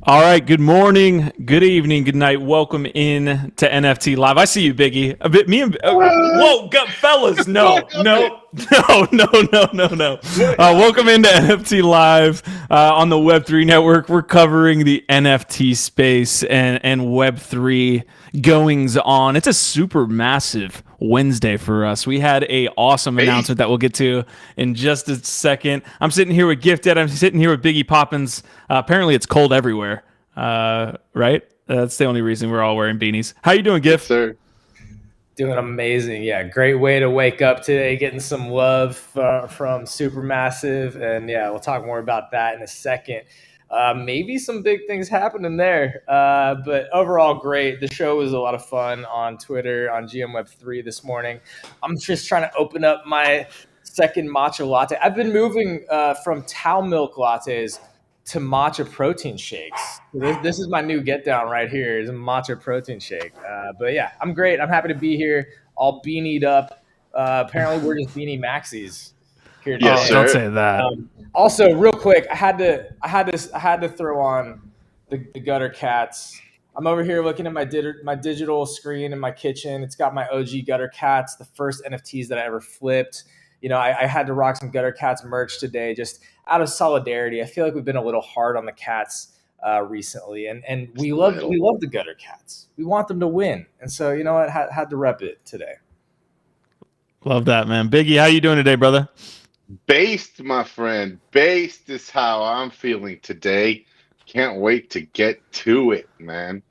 All right. Good morning, good evening, good night. Welcome in to NFT Live. I see you, Biggie. A bit. Me and whoa, fellas. No, no, no, no, no, no, no. Welcome into NFT Live on the Web3 network. We're covering the NFT space and Web3 goings on. It's a super massive Wednesday for us. We had a awesome announcement that we'll get to in just a second. I'm sitting here with Gifted. I'm sitting here with Biggie Poppins. Apparently it's cold everywhere, right? That's the only reason we're all wearing beanies. How you doing, Gift? Yes, sir. Doing amazing. Yeah, great way to wake up today, getting some love from Supermassive. And yeah, we'll talk more about that in a second. Maybe some big things happening there. But overall, great. The show was a lot of fun on Twitter, on GMWeb3 this morning. I'm just trying to open up my second matcha latte. I've been moving from Tau milk lattes to matcha protein shakes. This is my new get down right here, is a matcha protein shake. But yeah, I'm great. I'm happy to be here, all beanied up. Apparently we're just beanie maxis here today. Yes, sir. Don't say that. Also, real quick, I had to throw on the gutter cats. I'm over here looking at my digital screen in my kitchen. It's got my OG gutter cats, the first NFTs that I ever flipped. You know, I had to rock some gutter cats merch today, just out of solidarity. I feel like we've been a little hard on the cats recently, and we love the gutter cats. We want them to win, and so you know what, had to rep it today. Love that, man. Biggie, how you doing today, brother? Based, my friend. Based is how I'm feeling today. Can't wait to get to it, man.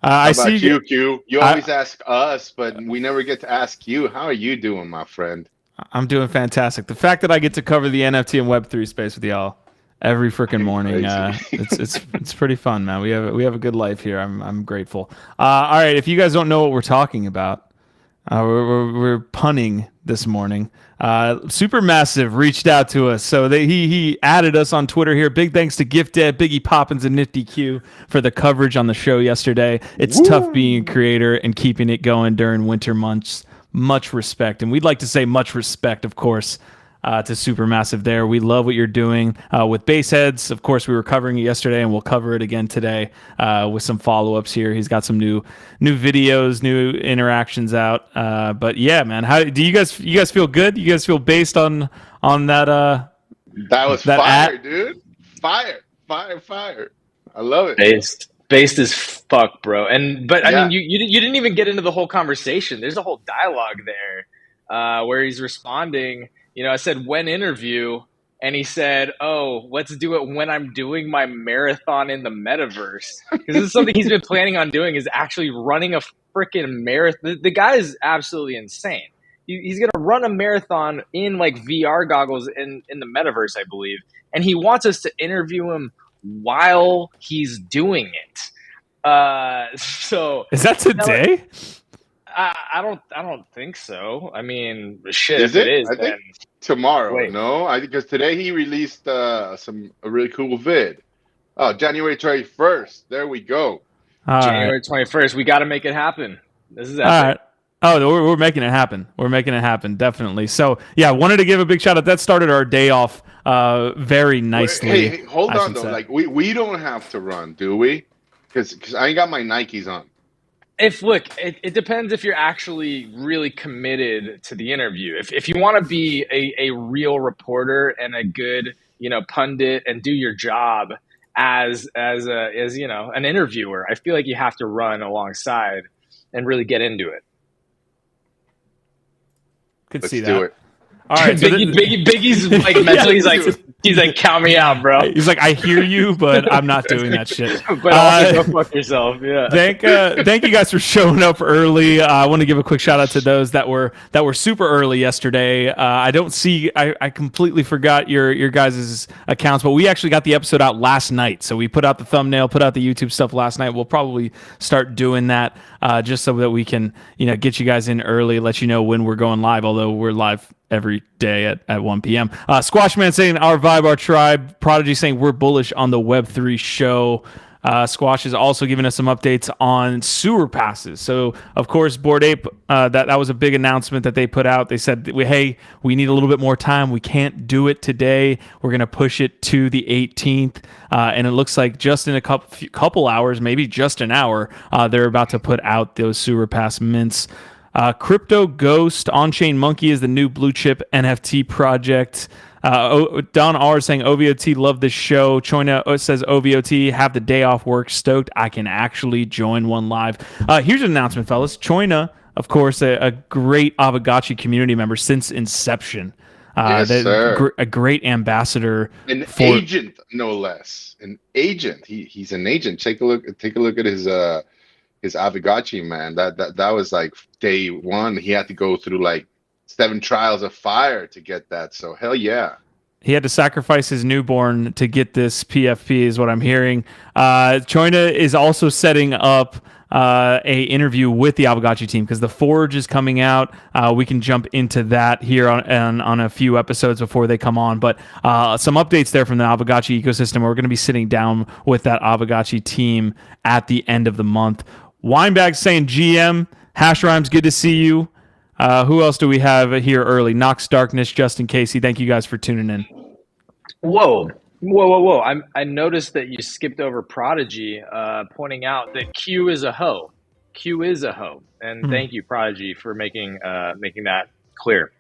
How about you, Q? You always ask us, but we never get to ask you. How are you doing, my friend? I'm doing fantastic. The fact that I get to cover the NFT and Web3 space with y'all every freaking morning, it's pretty fun, man. We have a good life here. I'm grateful. All right, if you guys don't know what we're talking about, we're punning this morning. Supermassive reached out to us, so he added us on Twitter here. Big thanks to Gifted, Biggie Poppins, and Nifty Q for the coverage on the show yesterday. It's tough being a creator and keeping it going during winter months. Much respect, and we'd like to say much respect, of course, to Supermassive there. We love what you're doing with BasedHeads. Of course, we were covering it yesterday, and we'll cover it again today with some follow-ups here. He's got some new videos, new interactions out. But yeah, man, how do you guys feel good? You guys feel based on that? That was fire, dude. Fire. I love it. Based as fuck, bro. But I mean, you didn't even get into the whole conversation. There's a whole dialogue there where he's responding. You know, I said, when interview, and he said, oh, let's do it when I'm doing my marathon in the metaverse. Because this is something he's been planning on doing, is actually running a freaking marathon. The guy is absolutely insane. He's going to run a marathon in like VR goggles in the metaverse, I believe. And he wants us to interview him while he's doing it. So is that today? I don't think so. I mean, shit. Is if it? It is, I think tomorrow. Wait. No, because today he released a really cool vid. Oh, January 21st. There we go. January 21st. We got to make it happen. This is epic. All right. Oh, we're making it happen. We're making it happen, definitely. So yeah, wanted to give a big shout out. That started our day off very nicely. Hey, hold on though. Like we don't have to run, do we? Because I ain't got my Nikes on. It depends if you're actually really committed to the interview. If you want to be a real reporter and a good, you know, pundit and do your job as you know, an interviewer, I feel like you have to run alongside and really get into it. Let's do it. All right, Biggie's like mentally, he's like, count me out, bro. He's like, I hear you, but I'm not doing that shit. But also go fuck yourself. Yeah. Thank you guys for showing up early. I want to give a quick shout out to those that were super early yesterday. I completely forgot your guys' accounts, but we actually got the episode out last night. So we put out the thumbnail, put out the YouTube stuff last night. We'll probably start doing that just so that we can, you know, get you guys in early, let you know when we're going live. Although we're live every day at 1 p.m. Squashman saying our vibe, our tribe. Prodigy saying we're bullish on the Web3 show. Squash is also giving us some updates on sewer passes. So, of course, Bored Ape, that was a big announcement that they put out. They said, hey, we need a little bit more time. We can't do it today. We're going to push it to the 18th. And it looks like just in a couple hours, maybe just an hour, they're about to put out those sewer pass mints. Crypto Ghost On-Chain Monkey is the new blue chip NFT project. Don R saying OVOT love this show. Choina says OVOT have the day off work, stoked I can actually join one live. Here's an announcement, fellas. Choina, of course, a great Aavegotchi community member since inception. Yes, sir. A great ambassador, agent, no less. An agent. He's an agent. Take a look at his Aavegotchi, man. That was like day one. He had to go through like 7 trials of fire to get that. So hell yeah. He had to sacrifice his newborn to get this PFP, is what I'm hearing. Choina is also setting up a interview with the Aavegotchi team because the Forge is coming out. We can jump into that here on a few episodes before they come on. But some updates there from the Aavegotchi ecosystem. We're going to be sitting down with that Aavegotchi team at the end of the month. Winebag saying GM, Hash Rhymes, good to see you. Who else do we have here early? Nox Darkness, Justin Casey. Thank you guys for tuning in. Whoa. I noticed that you skipped over Prodigy, pointing out that Q is a hoe. Q is a hoe. And thank you, Prodigy, for making that clear.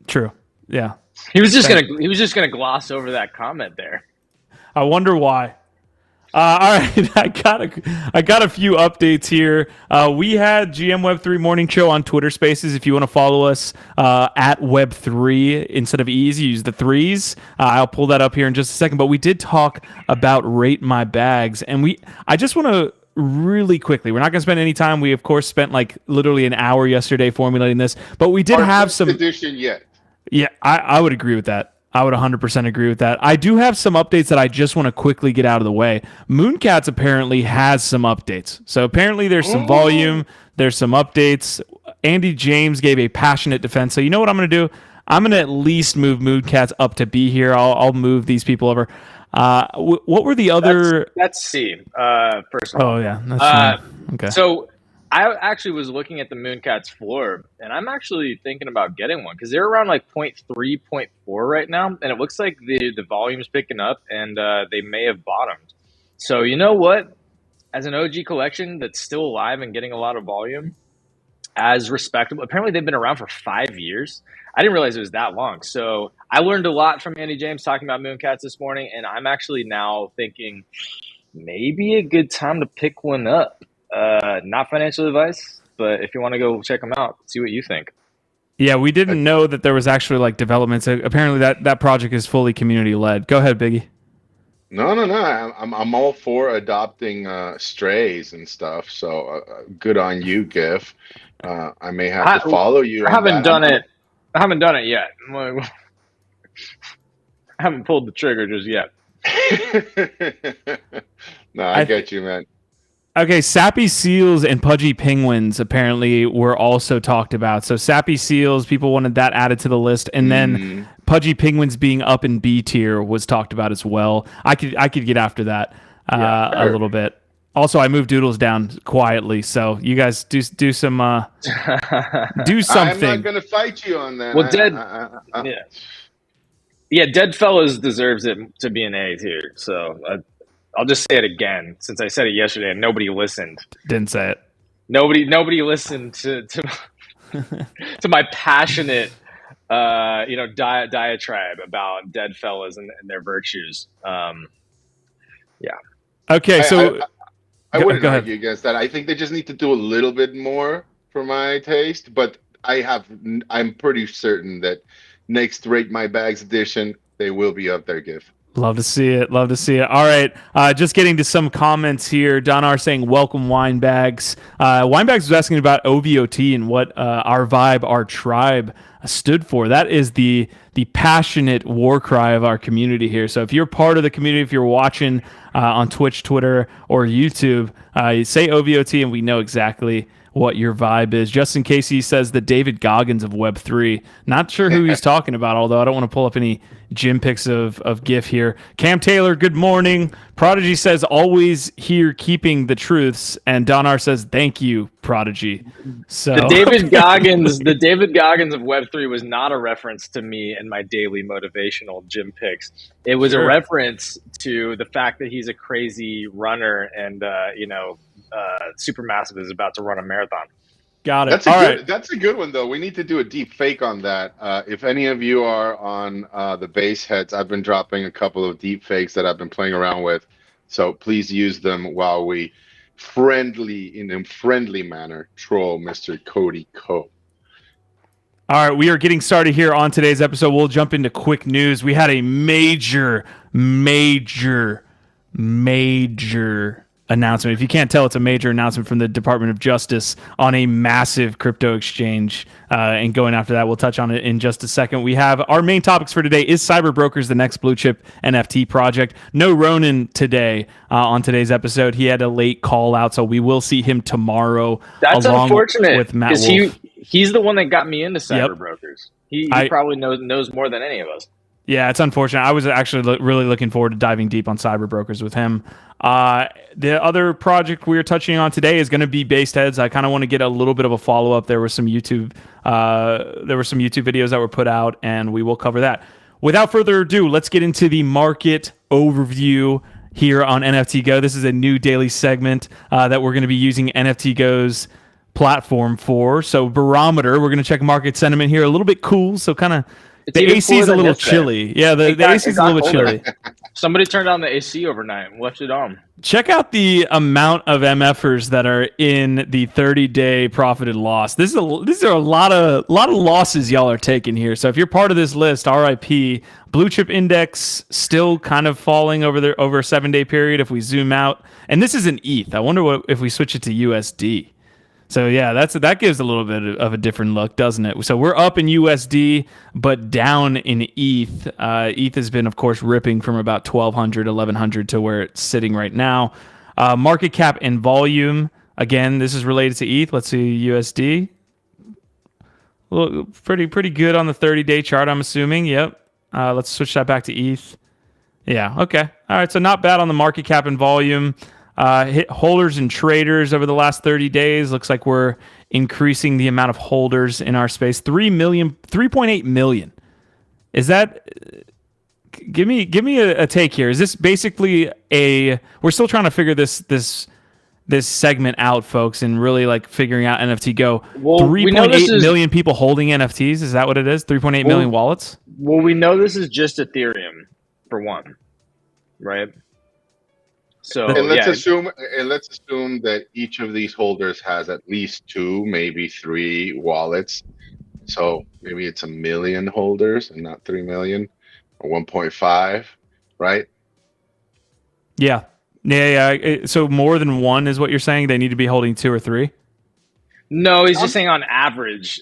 True. Yeah. He was just gonna gloss over that comment there. I wonder why. All right, I got a few updates here. We had GM Web3 Morning Show on Twitter Spaces. If you want to follow us at Web3 instead of E's, use the 3s. I'll pull that up here in just a second. But we did talk about Rate My Bags, and I just want to really quickly. We're not going to spend any time. We of course spent like literally an hour yesterday formulating this, but we did have some edition yet. Yeah, I would agree with that. I would 100% agree with that. I do have some updates that I just want to quickly get out of the way. Mooncats apparently has some updates. So apparently there's some volume. There's some updates. Andy James gave a passionate defense. So you know what I'm going to do? I'm going to at least move Mooncats up to B here. I'll move these people over. What were the other... That's C, first of all. Oh, yeah. That's okay. So I actually was looking at the Mooncats floor, and I'm actually thinking about getting one because they're around like 0.3, 0.4 right now, and it looks like the volume's picking up, and they may have bottomed. So you know what? As an OG collection that's still alive and getting a lot of volume, as respectable. Apparently, they've been around for 5 years. I didn't realize it was that long. So I learned a lot from Andy James talking about Mooncats this morning, and I'm actually now thinking maybe a good time to pick one up. Not financial advice, but if you want to go check them out, see what you think. Yeah, we didn't know that there was actually like developments. Apparently that project is fully community led. Go ahead, Biggie. No. I'm all for adopting strays and stuff. So good on you, GIF. I may have to follow you. I haven't done it. I haven't done it yet. I haven't pulled the trigger just yet. No, I get you, man. Okay, Sappy Seals and Pudgy Penguins apparently were also talked about. So Sappy Seals, people wanted that added to the list, and then Pudgy Penguins being up in B tier was talked about as well. I could get after that a little bit. Also, I moved Doodles down quietly, so you guys do some do something. I'm not gonna fight you on that. Well, Dead Fellas deserves it to be an A tier. So I'll just say it again, since I said it yesterday and nobody listened. Didn't say it. Nobody listened to to my passionate diatribe about Dead Fellas and their virtues. Okay, so I wouldn't argue against that. I think they just need to do a little bit more for my taste, but I'm pretty certain that next Rate My Bags edition, they will be up there, GIF. Love to see it. All right. Just getting to some comments here. Don R saying, welcome, Winebags. Winebags was asking about OVOT and what our vibe, our tribe stood for. That is the passionate war cry of our community here. So if you're part of the community, if you're watching on Twitch, Twitter, or YouTube, say OVOT and we know exactly what your vibe is. Justin Casey says the David Goggins of Web3. Not sure who he's talking about, although I don't want to pull up any gym pics of GIF here. Cam Taylor, good morning. Prodigy says always here keeping the truths, and Donar says thank you, Prodigy. So the David Goggins of Web3 was not a reference to me and my daily motivational gym pics. It was a reference to the fact that he's a crazy runner, and Supermassive is about to run a marathon. Got it. That's a good one, though. We need to do a deep fake on that. If any of you are on the BasedHeads, I've been dropping a couple of deep fakes that I've been playing around with. So please use them while we in a friendly manner troll Mr. Cody Ko. All right, we are getting started here on today's episode. We'll jump into quick news. We had a major announcement. If you can't tell, it's a major announcement from the Department of Justice on a massive crypto exchange. And going after that, we'll touch on it in just a second. We have our main topics for today is CyberBrokers, the next blue chip NFT project. No Ronan today on today's episode. He had a late call out, so we will see him tomorrow. That's unfortunate with Matt Wolf. He's the one that got me into CyberBrokers. He probably knows more than any of us. Yeah, it's unfortunate. I was actually really looking forward to diving deep on CyberBrokers with him. The other project we are touching on today is going to be BasedHeads. I kind of want to get a little bit of a follow up. There were some YouTube videos that were put out, and we will cover that. Without further ado, let's get into the market overview here on NFTGO. This is a new daily segment that we're going to be using NFTGO's platform for. So barometer, we're going to check market sentiment here. A little bit cool, so kind of. The AC is a little chilly. Yeah, the AC is a little bit chilly. Somebody turned on the AC overnight and left it on. Check out the amount of MFers that are in the 30-day profit and loss. These are a lot of losses y'all are taking here. So if you're part of this list, RIP. Blue chip index still kind of falling over a 7-day period. If we zoom out, and this is an ETH. I wonder if we switch it to USD. So yeah, that gives a little bit of a different look, doesn't it? So we're up in USD, but down in ETH. ETH has been, of course, ripping from about 1,200, 1,100 to where it's sitting right now. Market cap and volume. Again, this is related to ETH. Let's see USD. Well, pretty good on the 30-day chart, I'm assuming. Yep. Let's switch that back to ETH. Yeah. Okay. All right. So not bad on the market cap and volume. Hit holders and traders over the last 30 days. Looks like we're increasing the amount of holders in our space. 3.8 million. Is that? Give me a take here. Is this basically we're still trying to figure this segment out, folks, and really like figuring out NFTGO. Well, 3.8 million people holding NFTs. Is that what it is? 3.8 million wallets? Well, we know this is just Ethereum for one, right? So let's assume that each of these holders has at least 2, maybe 3 wallets. So maybe it's 1 million holders and not 3 million, or 1.5, right? Yeah. So more than one is what you're saying? They need to be holding 2 or 3? No, he's just saying on average.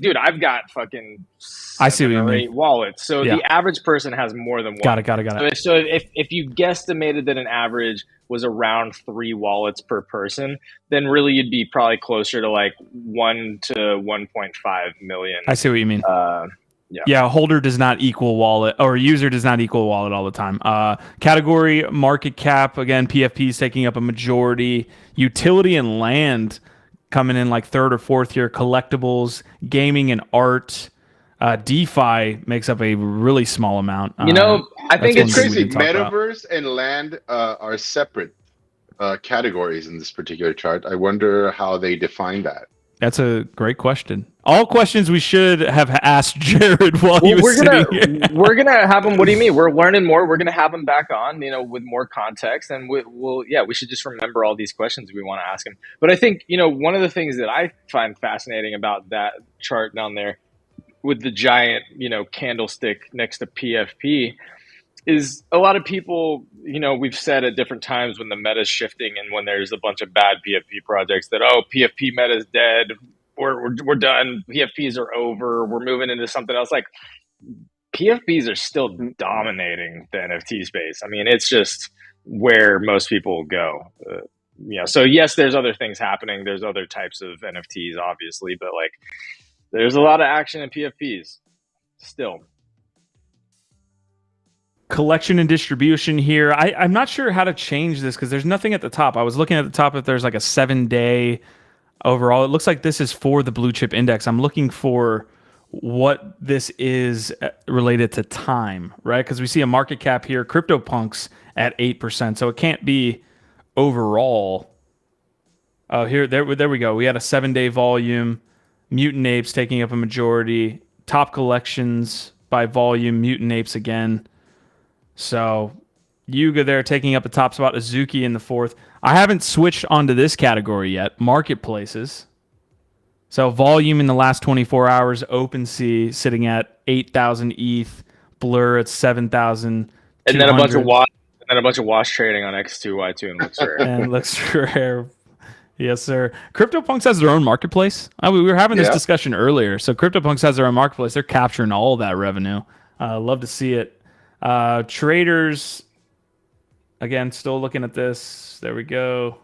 Dude, I've got fucking 7 or 8 wallets. So the average person has more than one. Got it. So if you guesstimated that an average was around 3 wallets per person, then really you'd be probably closer to like 1 to 1.5 million. I see what you mean. Yeah, holder does not equal wallet, or user does not equal wallet all the time. Category, market cap, again, PFP is taking up a majority. Utility and land coming in like 3rd or 4th here. Collectibles, gaming and art. DeFi makes up a really small amount. I think it's crazy. Metaverse and land are separate categories in this particular chart. I wonder how they define that. That's a great question. All questions we should have asked Jared while he was sitting here. We're gonna have him. What do you mean? We're learning more. We're gonna have him back on, with more context, and we should just remember all these questions we want to ask him. But I think one of the things that I find fascinating about that chart down there, with the giant candlestick next to PFP, is a lot of people, we've said at different times when the meta is shifting and when there's a bunch of bad PFP projects that, PFP meta is dead, we're done, PFPs are over, we're moving into something else. Like, PFPs are still dominating the NFT space. I mean, it's just where most people go. So yes, there's other things happening. There's other types of NFTs, obviously, but like there's a lot of action in PFPs still. Collection and distribution here. I'm not sure how to change this because there's nothing at the top. I was looking at the top if there's like a 7-day overall. It looks like this is for the blue chip index. I'm looking for what this is related to time, right? Because we see a market cap here, CryptoPunks at 8%. So it can't be overall. Oh, there we go. We had a 7-day volume. Mutant Apes taking up a majority. Top collections by volume. Mutant Apes again. So Yuga there taking up the top spot. Azuki in the 4th. I haven't switched onto this category yet. Marketplaces. So volume in the last 24 hours. OpenSea sitting at 8,000 ETH. Blur at 7,000. And then a bunch of wash trading on X2, Y2, and LooksRare. And LooksRare. Yes, sir. CryptoPunks has their own marketplace. We were having this discussion earlier. So CryptoPunks has their own marketplace. They're capturing all of that revenue. Love to see it. Traders, again, still looking at this. There we go.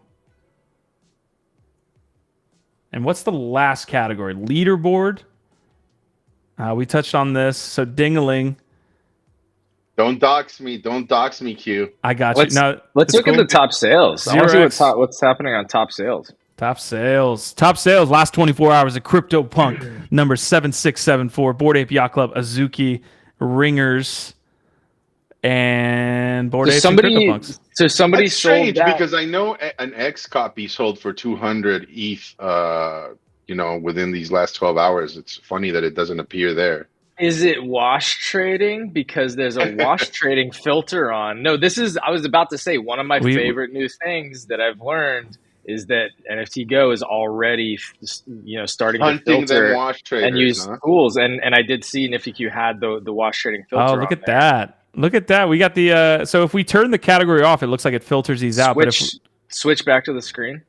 And what's the last category? Leaderboard. We touched on this. So Dingaling. Don't dox me. Don't dox me, Q. I got you. Now, let's look at the top sales. I want to see what's happening on top sales. Top sales. Last 24 hours of CryptoPunk number 7674. Bored Ape Yacht Club, Azuki, Ringers, and Bored Apes and CryptoPunks. So somebody That's sold strange that because I know an X copy sold for 200 ETH. Within these last 12 hours. It's funny that it doesn't appear there. Is it wash trading? Because there's a wash trading filter on. No, I was about to say, one of my favorite new things that I've learned is that NFTGO is already, starting to filter wash traders, and use tools. And I did see NiftyQ had the wash trading filter. Oh, look at that. Look at that. We got the, so if we turn the category off, it looks like it filters these out. Switch back to the screen.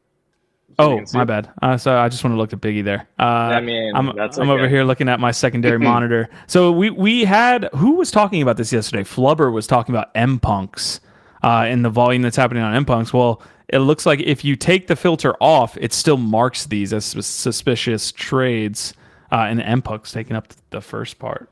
Oh, my bad. So I just want to look at Biggie there. I'm over here looking at my secondary monitor. So we had, who was talking about this yesterday? Flubber was talking about M-Punks and the volume that's happening on M-Punks. Well, it looks like if you take the filter off, it still marks these as suspicious trades, and M-Punks taking up the first part.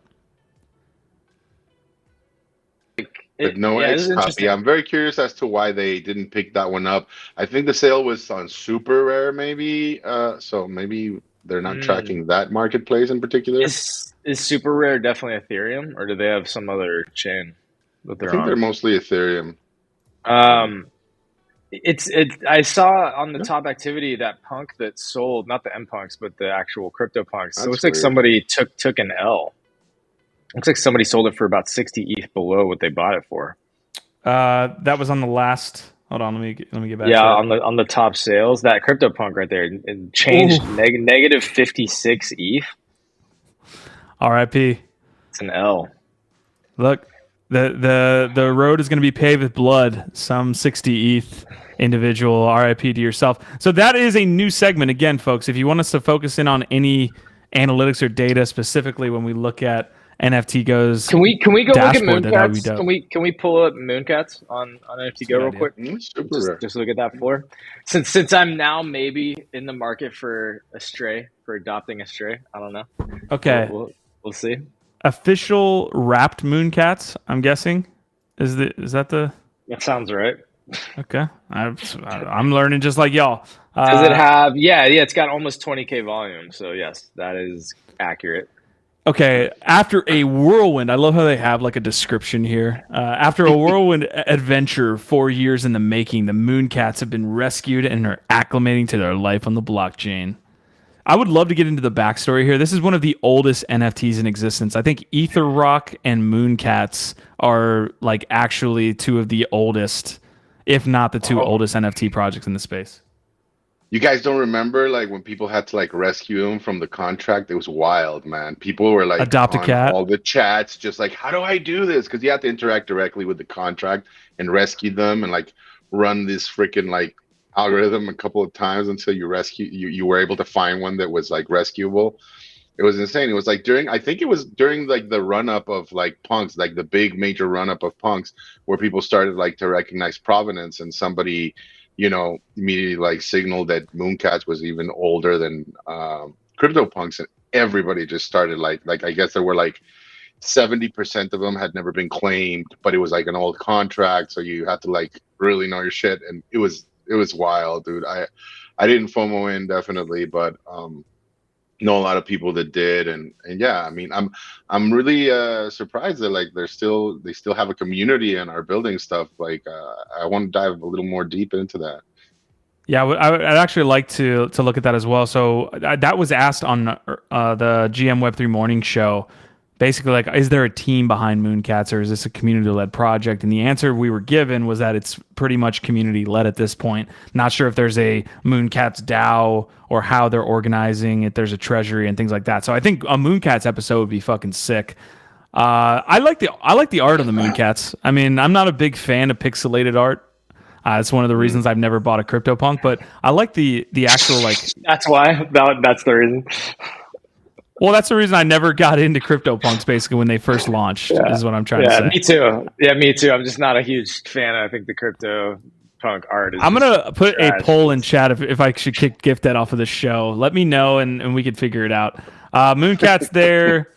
But no X copy. I'm very curious as to why they didn't pick that one up. I think the sale was on Super Rare, maybe. So maybe they're not tracking that marketplace in particular. Is Super Rare definitely Ethereum, or do they have some other chain that they're on? I think they're mostly Ethereum. I saw on the top activity that punk that sold, not the M punks, but the actual CryptoPunks. So it looks like somebody took an L. Looks like somebody sold it for about 60 ETH below what they bought it for. That was on the last. Hold on, let me get back. Yeah, on the top sales, that CryptoPunk right there it changed negative 56 ETH. R.I.P. It's an L. Look, the road is going to be paved with blood. Some 60 ETH individual. R.I.P. to yourself. So that is a new segment again, folks. If you want us to focus in on any analytics or data specifically when we look at NFTGO's can we go look at Mooncats? Can we pull up Mooncats on NFTGO real quick? Just look at that floor. Since I'm now maybe in the market for adopting a stray. I don't know. Okay, we'll see. Official wrapped Mooncats. I'm guessing is that the? That sounds right. Okay, I'm learning just like y'all. Does it have? Yeah. It's got almost 20K volume. So yes, that is accurate. Okay, after a whirlwind, I love how they have like a description here. After a whirlwind adventure, 4 years in the making, the Mooncats have been rescued and are acclimating to their life on the blockchain. I would love to get into the backstory here. This is one of the oldest NFTs in existence. I think Ether Rock and Mooncats are like actually two of the oldest, if not the two oldest NFT projects in the space. You guys don't remember like when people had to like rescue them from the contract? It was wild, man. People were like adopt a cat. All the chats, just like, how do I do this? Because you have to interact directly with the contract and rescue them and like run this freaking like algorithm a couple of times until you were able to find one that was like rescuable. It was insane. It was like I think it was during like the run up of like punks, like the big major run up of punks, where people started like to recognize provenance, and somebody immediately like signaled that Mooncats was even older than CryptoPunks, and everybody just started like I guess there were like 70% of them had never been claimed, but it was like an old contract, so you had to like really know your shit, and it was wild, dude. I didn't FOMO in definitely, but know a lot of people that did, and yeah, I mean, I'm really surprised that like they still have a community and are building stuff. Like I want to dive a little more deep into that. Yeah, I'd actually like to look at that as well. So that was asked on the GM Web3 morning show. Basically, like, is there a team behind Mooncats, or is this a community-led project? And the answer we were given was that it's pretty much community-led at this point. Not sure if there's a Mooncats DAO or how they're organizing, if there's a treasury and things like that. So I think a Mooncats episode would be fucking sick. I like the art of the Mooncats. I mean, I'm not a big fan of pixelated art. It's one of the reasons I've never bought a CryptoPunk, but I like the actual like. That's why. That's the reason. Well, that's the reason I never got into CryptoPunks, basically, when they first launched, is what I'm trying to say. Me too. Yeah, me too. I'm just not a huge fan. I think the CryptoPunk art is. I'm going to put trash. A poll in chat if I should kick Gift Dead off of the show. Let me know, and we could figure it out. Mooncat's there.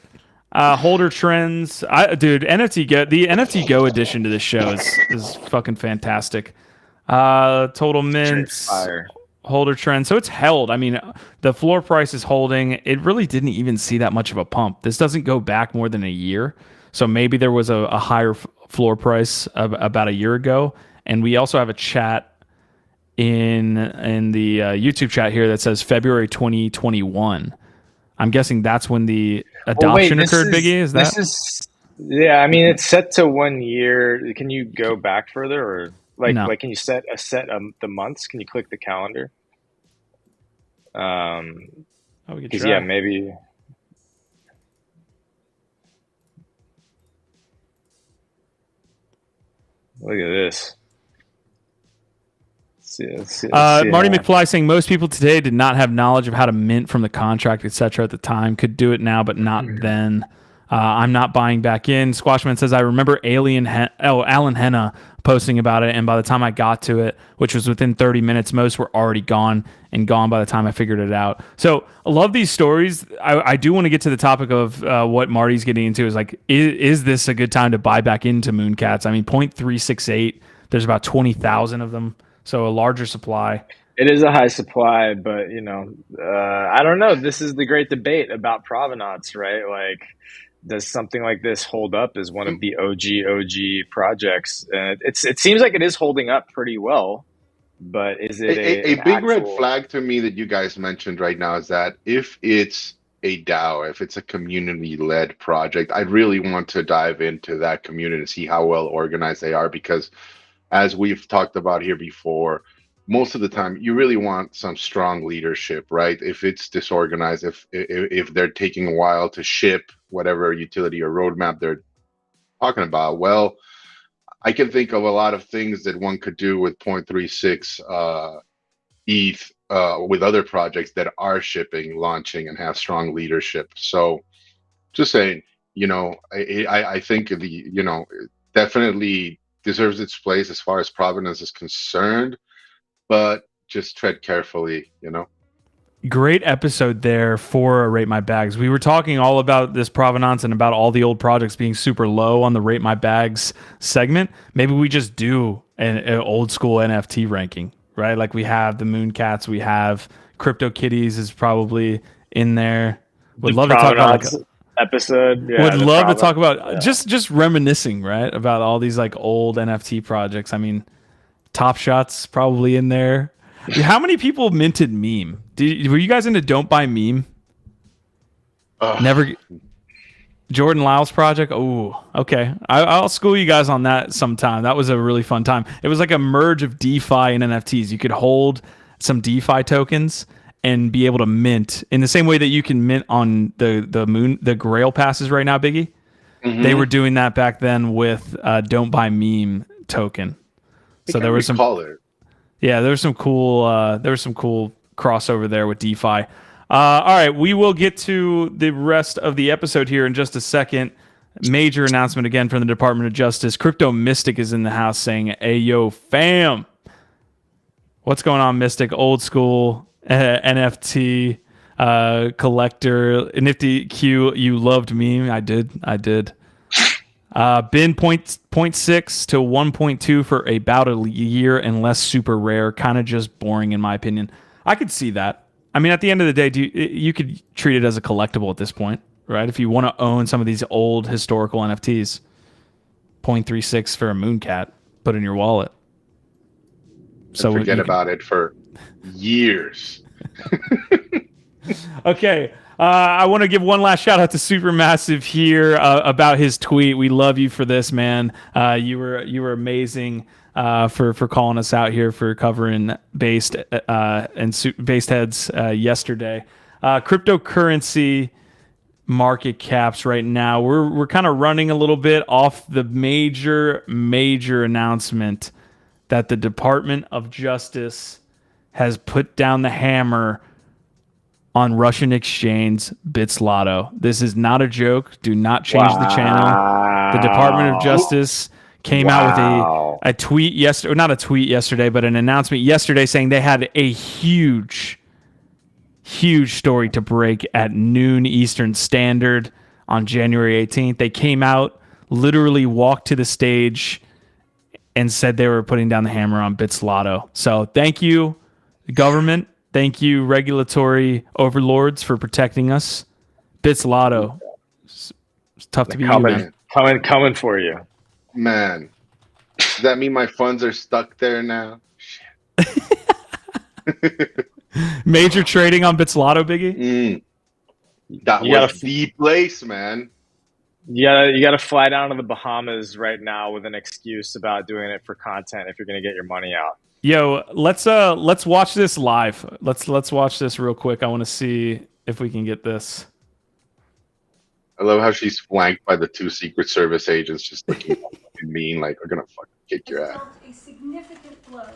Holder trends. Dude, NFTGO, the NFTGO edition to this show is fucking fantastic. Total mints. Fire. Holder trend. So it's held. I mean, the floor price is holding. It really didn't even see that much of a pump. This doesn't go back more than a year. So maybe there was a higher floor price about a year ago. And we also have a chat in the YouTube chat here that says February 2021. I'm guessing that's when the adoption occurred, Biggie? Is that? Yeah, I mean, it's set to 1 year. Can you go back further, or no. Can you set the months? Can you click the calendar? We could try. Yeah, maybe. Look at this. Let's see, Marty McFly saying most people today did not have knowledge of how to mint from the contract, etc. at the time. Could do it now, but not then. I'm not buying back in. Squashman says, I remember Alan Henna posting about it, and by the time I got to it, which was within 30 minutes, most were already gone by the time I figured it out. So I love these stories. I do want to get to the topic of what Marty's getting into is like, is this a good time to buy back into Mooncats? I mean, 0.368, there's about 20,000 of them, so a larger supply. It is a high supply, but I don't know. This is the great debate about provenance, right? Like, does something like this hold up as one of the OG projects? And it seems like it is holding up pretty well, but is it a big red flag to me that you guys mentioned right now is that if it's a DAO, if it's a community-led project, I really want to dive into that community and see how well organized they are, because as we've talked about here before, most of the time you really want some strong leadership, right? If it's disorganized, if they're taking a while to ship whatever utility or roadmap they're talking about, well, I can think of a lot of things that one could do with 0.36 ETH with other projects that are shipping, launching, and have strong leadership. So just saying, I think it definitely deserves its place as far as provenance is concerned, but just tread carefully, Great episode there for Rate My Bags. We were talking all about this provenance and about all the old projects being super low on the Rate My Bags segment. Maybe we just do an old school NFT ranking, right? Like we have the Mooncats, we have CryptoKitties is probably in there. Would love to talk about episode. Yeah, would love to talk about just reminiscing, right? About all these like old NFT projects. I mean, Top Shot's probably in there. How many people minted meme? Were you guys into Don't Buy Meme? Never. Jordan Lyle's project. Oh, okay. I'll school you guys on that sometime. That was a really fun time. It was like a merge of DeFi and NFTs. You could hold some DeFi tokens and be able to mint in the same way that you can mint on the Grail passes right now, Biggie. Mm-hmm. They were doing that back then with Don't Buy Meme token. So there was some. Yeah, there was some cool crossover there with DeFi. All right, we will get to the rest of the episode here in just a second. Major announcement again from the Department of Justice. Crypto Mystic is in the house saying, "Hey yo, fam." What's going on, Mystic? Old school NFT collector. Nifty Q, you loved me. I did. Been 0.6 to 1.2 for about a year and less super rare. Kind of just boring in my opinion. I could see that. I mean, at the end of the day, you could treat it as a collectible at this point, right? If you want to own some of these old historical NFTs, 0.36 for a Mooncat, put in your wallet. So forget about it for years. Okay. I want to give one last shout out to Supermassive here about his tweet. We love you for this, man. You were amazing for calling us out here for covering Based and BasedHeads yesterday. Cryptocurrency market caps right now. We're kind of running a little bit off the major announcement that the Department of Justice has put down the hammer on Russian exchange BitSlotto. This is not a joke. Do not change the channel. The Department of Justice came out with a tweet yesterday, or not a tweet yesterday, but an announcement yesterday saying they had a huge story to break at noon Eastern Standard on January 18th. They came out, literally walked to the stage, and said they were putting down the hammer on BitSlotto. So thank you, government. Thank you, regulatory overlords, for protecting us. BitSlotto. It's tough to be you, man. Coming for you. Man, does that mean my funds are stuck there now? Shit. Major trading on BitSlotto, Biggie? That was the place, man. You gotta fly down to the Bahamas right now with an excuse about doing it for content if you're gonna get your money out. Yo, let's watch this live. Let's watch this real quick. I want to see if we can get this. I love how she's flanked by the two Secret Service agents just looking mean, like we're gonna fucking kick your ass. A significant blow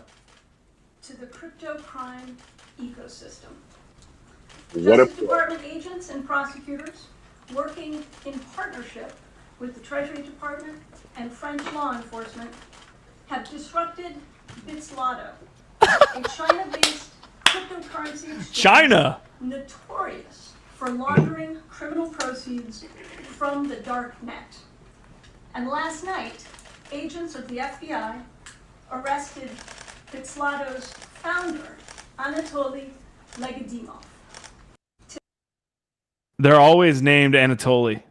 to the crypto crime ecosystem. Justice Department agents and prosecutors, working in partnership with the Treasury Department and French law enforcement, have disrupted BitSlotto, a China-based cryptocurrency exchange notorious for laundering criminal proceeds from the dark net. And last night, agents of the FBI arrested BitSlotto's founder, Anatoly Legadimov. They're always named Anatoly.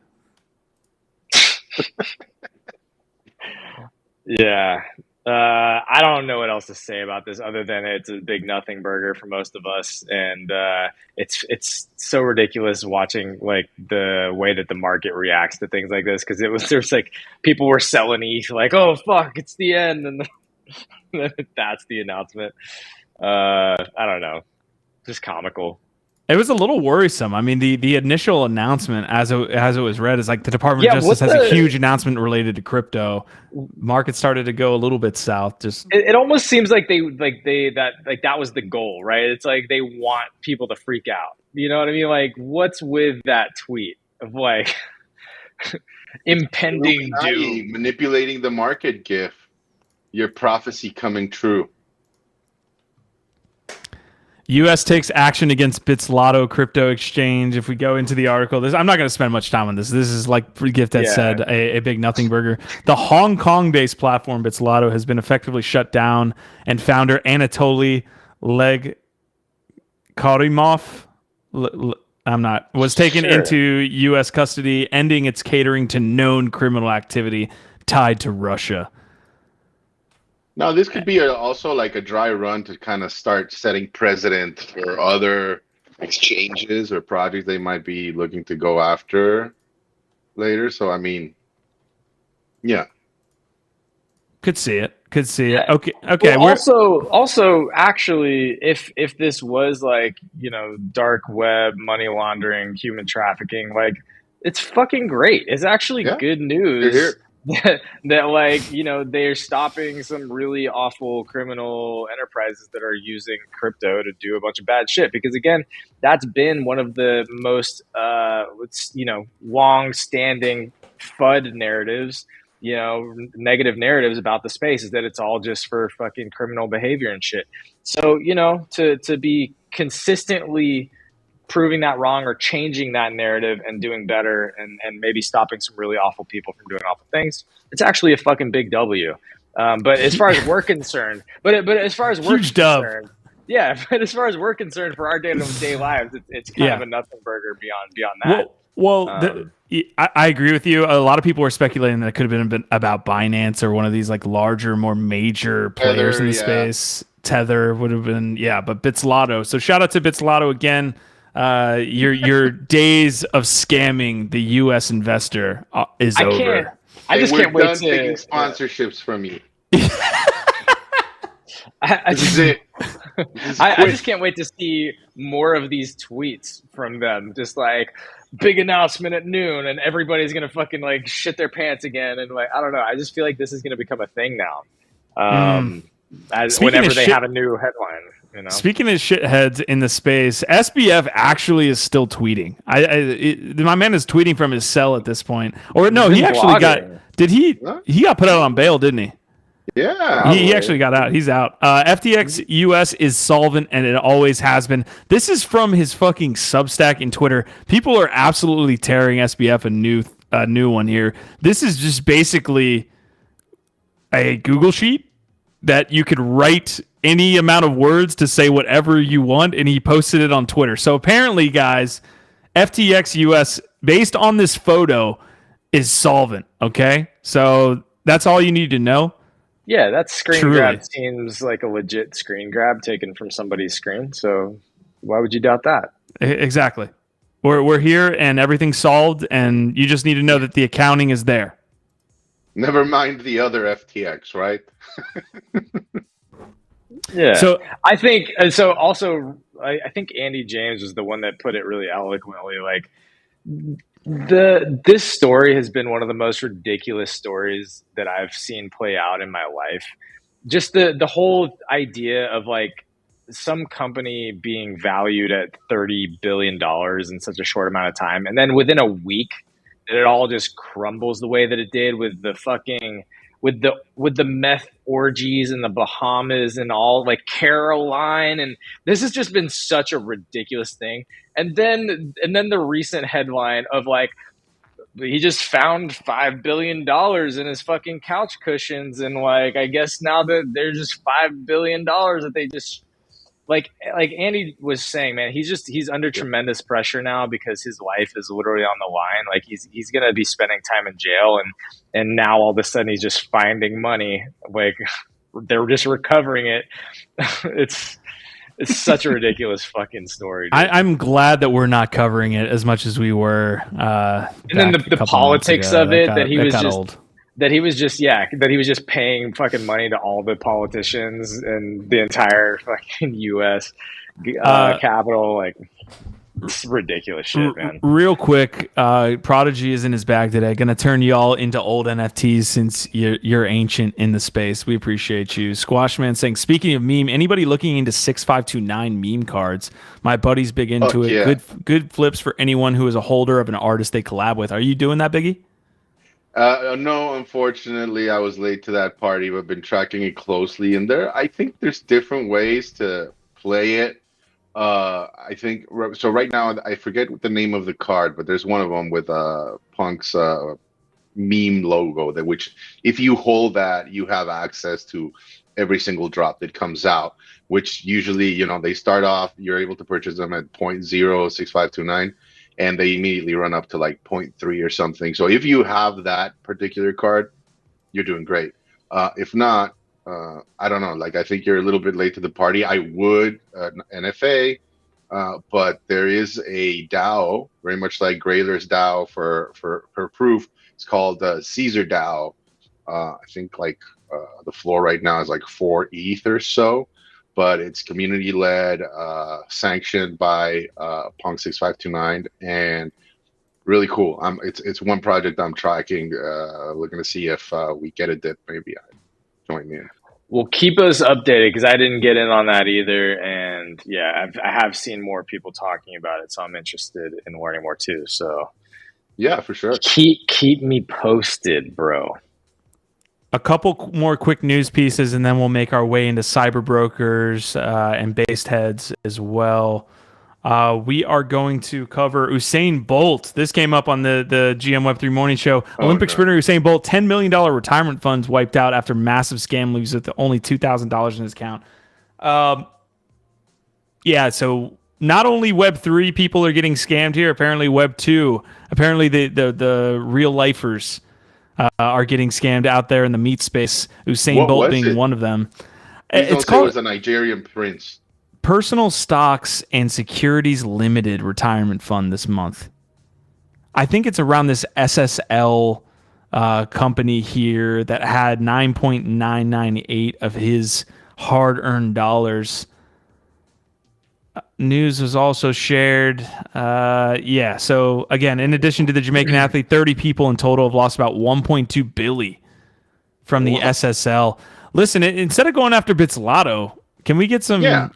Yeah. I don't know what else to say about this other than it's a big nothing burger for most of us, and it's so ridiculous watching like the way that the market reacts to things like this, because there's like people were selling ETH like, oh fuck, it's the end, and then that's the announcement. I don't know, just comical. It was a little worrisome. I mean, the initial announcement, as it was read, is like the Department of Justice has a huge announcement related to crypto. Market started to go a little bit south. Just it almost seems like that was the goal, right? It's like they want people to freak out. You know what I mean? Like, what's with that tweet of like impending doom, manipulating the market? GIF, your prophecy coming true. U.S. takes action against BitSlotto crypto exchange. If we go into the article, I'm not going to spend much time on this. This is like Gift that said, a big nothing burger. The Hong Kong-based platform BitSlotto has been effectively shut down, and founder Anatoly Legadimov was taken into U.S. custody, ending its catering to known criminal activity tied to Russia. Now, this could be also like a dry run to kind of start setting precedent for other exchanges or projects they might be looking to go after later. So, I mean, yeah. Could see it. Okay. Well, also, actually, if this was like, dark web, money laundering, human trafficking, like, it's fucking great. It's actually good news. That like, they're stopping some really awful criminal enterprises that are using crypto to do a bunch of bad shit. Because again, that's been one of the most long-standing FUD narratives. negative narratives about the space is that it's all just for fucking criminal behavior and shit. So, to be consistently proving that wrong or changing that narrative and doing better and maybe stopping some really awful people from doing awful things, it's actually a fucking big W. But as far as we're concerned, but as far as we're concerned, yeah, but as far as we're concerned for our day-to-day lives, it's kind of a nothing burger beyond that. I agree with you. A lot of people were speculating that it could have been about Binance or one of these like larger, more major players in the space. Tether would have been, but Bitslotto. So shout out to Bitslotto again. Your days of scamming the U.S. investor is over. I just can't wait to taking sponsorships from you. This is it. I just can't wait to see more of these tweets from them. Just like big announcement at noon, and everybody's gonna fucking like shit their pants again, and like I don't know. I just feel like this is gonna become a thing now. Whenever they have a new headline. Speaking of shitheads in the space, SBF actually is still tweeting. My man is tweeting from his cell at this point. Or no, he actually he got put out on bail, didn't he? Yeah. He actually got out. He's out. FTX US is solvent, and it always has been. This is from his fucking Substack in Twitter. People are absolutely tearing SBF a new one here. This is just basically a Google sheet that you could write any amount of words to say whatever you want, and he posted it on Twitter. So apparently, guys, FTX US, based on this photo, is solvent, okay? So that's all you need to know. Yeah, that screen grab seems like a legit screen grab taken from somebody's screen, so why would you doubt that? Exactly. We're here, and everything's solved, and you just need to know that the accounting is there. Never mind the other FTX, right? Yeah. So I think Also, I think Andy James was the one that put it really eloquently. Like this story has been one of the most ridiculous stories that I've seen play out in my life. Just the whole idea of like some company being valued at $30 billion in such a short amount of time, and then within a week, that it all just crumbles the way that it did with the fucking with the meth orgies in the Bahamas and all, like Caroline, and this has just been such a ridiculous thing. And then the recent headline of like he just found $5 billion in his fucking couch cushions, and like I guess now that there's just $5 billion that they just like Andy was saying, man, he's under tremendous pressure now because his life is literally on the line. Like he's gonna be spending time in jail, and now all of a sudden he's just finding money. Like they're just recovering it. It's such a ridiculous fucking story. I'm glad that we're not covering it as much as we were. And then the politics of it that he was just paying fucking money to all the politicians and the entire fucking U.S. capital. Like, it's ridiculous shit, man. Real quick, Prodigy is in his bag today. Going to turn y'all into old NFTs since you're ancient in the space. We appreciate you. Squashman saying, speaking of meme, anybody looking into 6529 meme cards? My buddy's big into it. Yeah. Good flips for anyone who is a holder of an artist they collab with. Are you doing that, Biggie? No, unfortunately, I was late to that party, but I've been tracking it closely. And I think there's different ways to play it. I think so. Right now, I forget the name of the card, but there's one of them with Punk's meme logo. Which, if you hold that, you have access to every single drop that comes out. Which usually, they start off. You're able to purchase them at 0.06529. And they immediately run up to like 0.3 or something. So if you have that particular card, you're doing great. If not, I don't know. Like, I think you're a little bit late to the party. I would NFA, but there is a DAO, very much like Grayler's DAO for proof. It's called Caesar DAO. I think like the floor right now is like 4 ETH or so. But it's community-led, sanctioned by Punk 6529, and really cool. It's one project I'm tracking, looking to see if we get a dip. Maybe I join in. Well, keep us updated because I didn't get in on that either, and yeah, I have seen more people talking about it, so I'm interested in learning more too. So yeah, for sure. Keep me posted, bro. a couple more quick news pieces, and then we'll make our way into CyberBrokers and BasedHeads as well. We are going to cover Usain Bolt. This came up on the GM Web3 Morning Show. Olympic sprinter Usain Bolt, $10 million retirement funds wiped out after massive scam leaves with only $2,000 in his account. Yeah, so not only Web3 people are getting scammed here, apparently Web2, apparently the real lifers are getting scammed out there in the meat space. Usain Bolt being one of them. It's called, it was a Nigerian prince. Personal Stocks and Securities Limited retirement fund this month. I think it's around this SSL company here that had 9.998 of his hard-earned dollars. News was also shared. Yeah, so again, in addition to the Jamaican athlete, 30 people in total have lost about 1.2 billion from the SSL. Listen, instead of going after Bitslotto, can we get some? Yeah.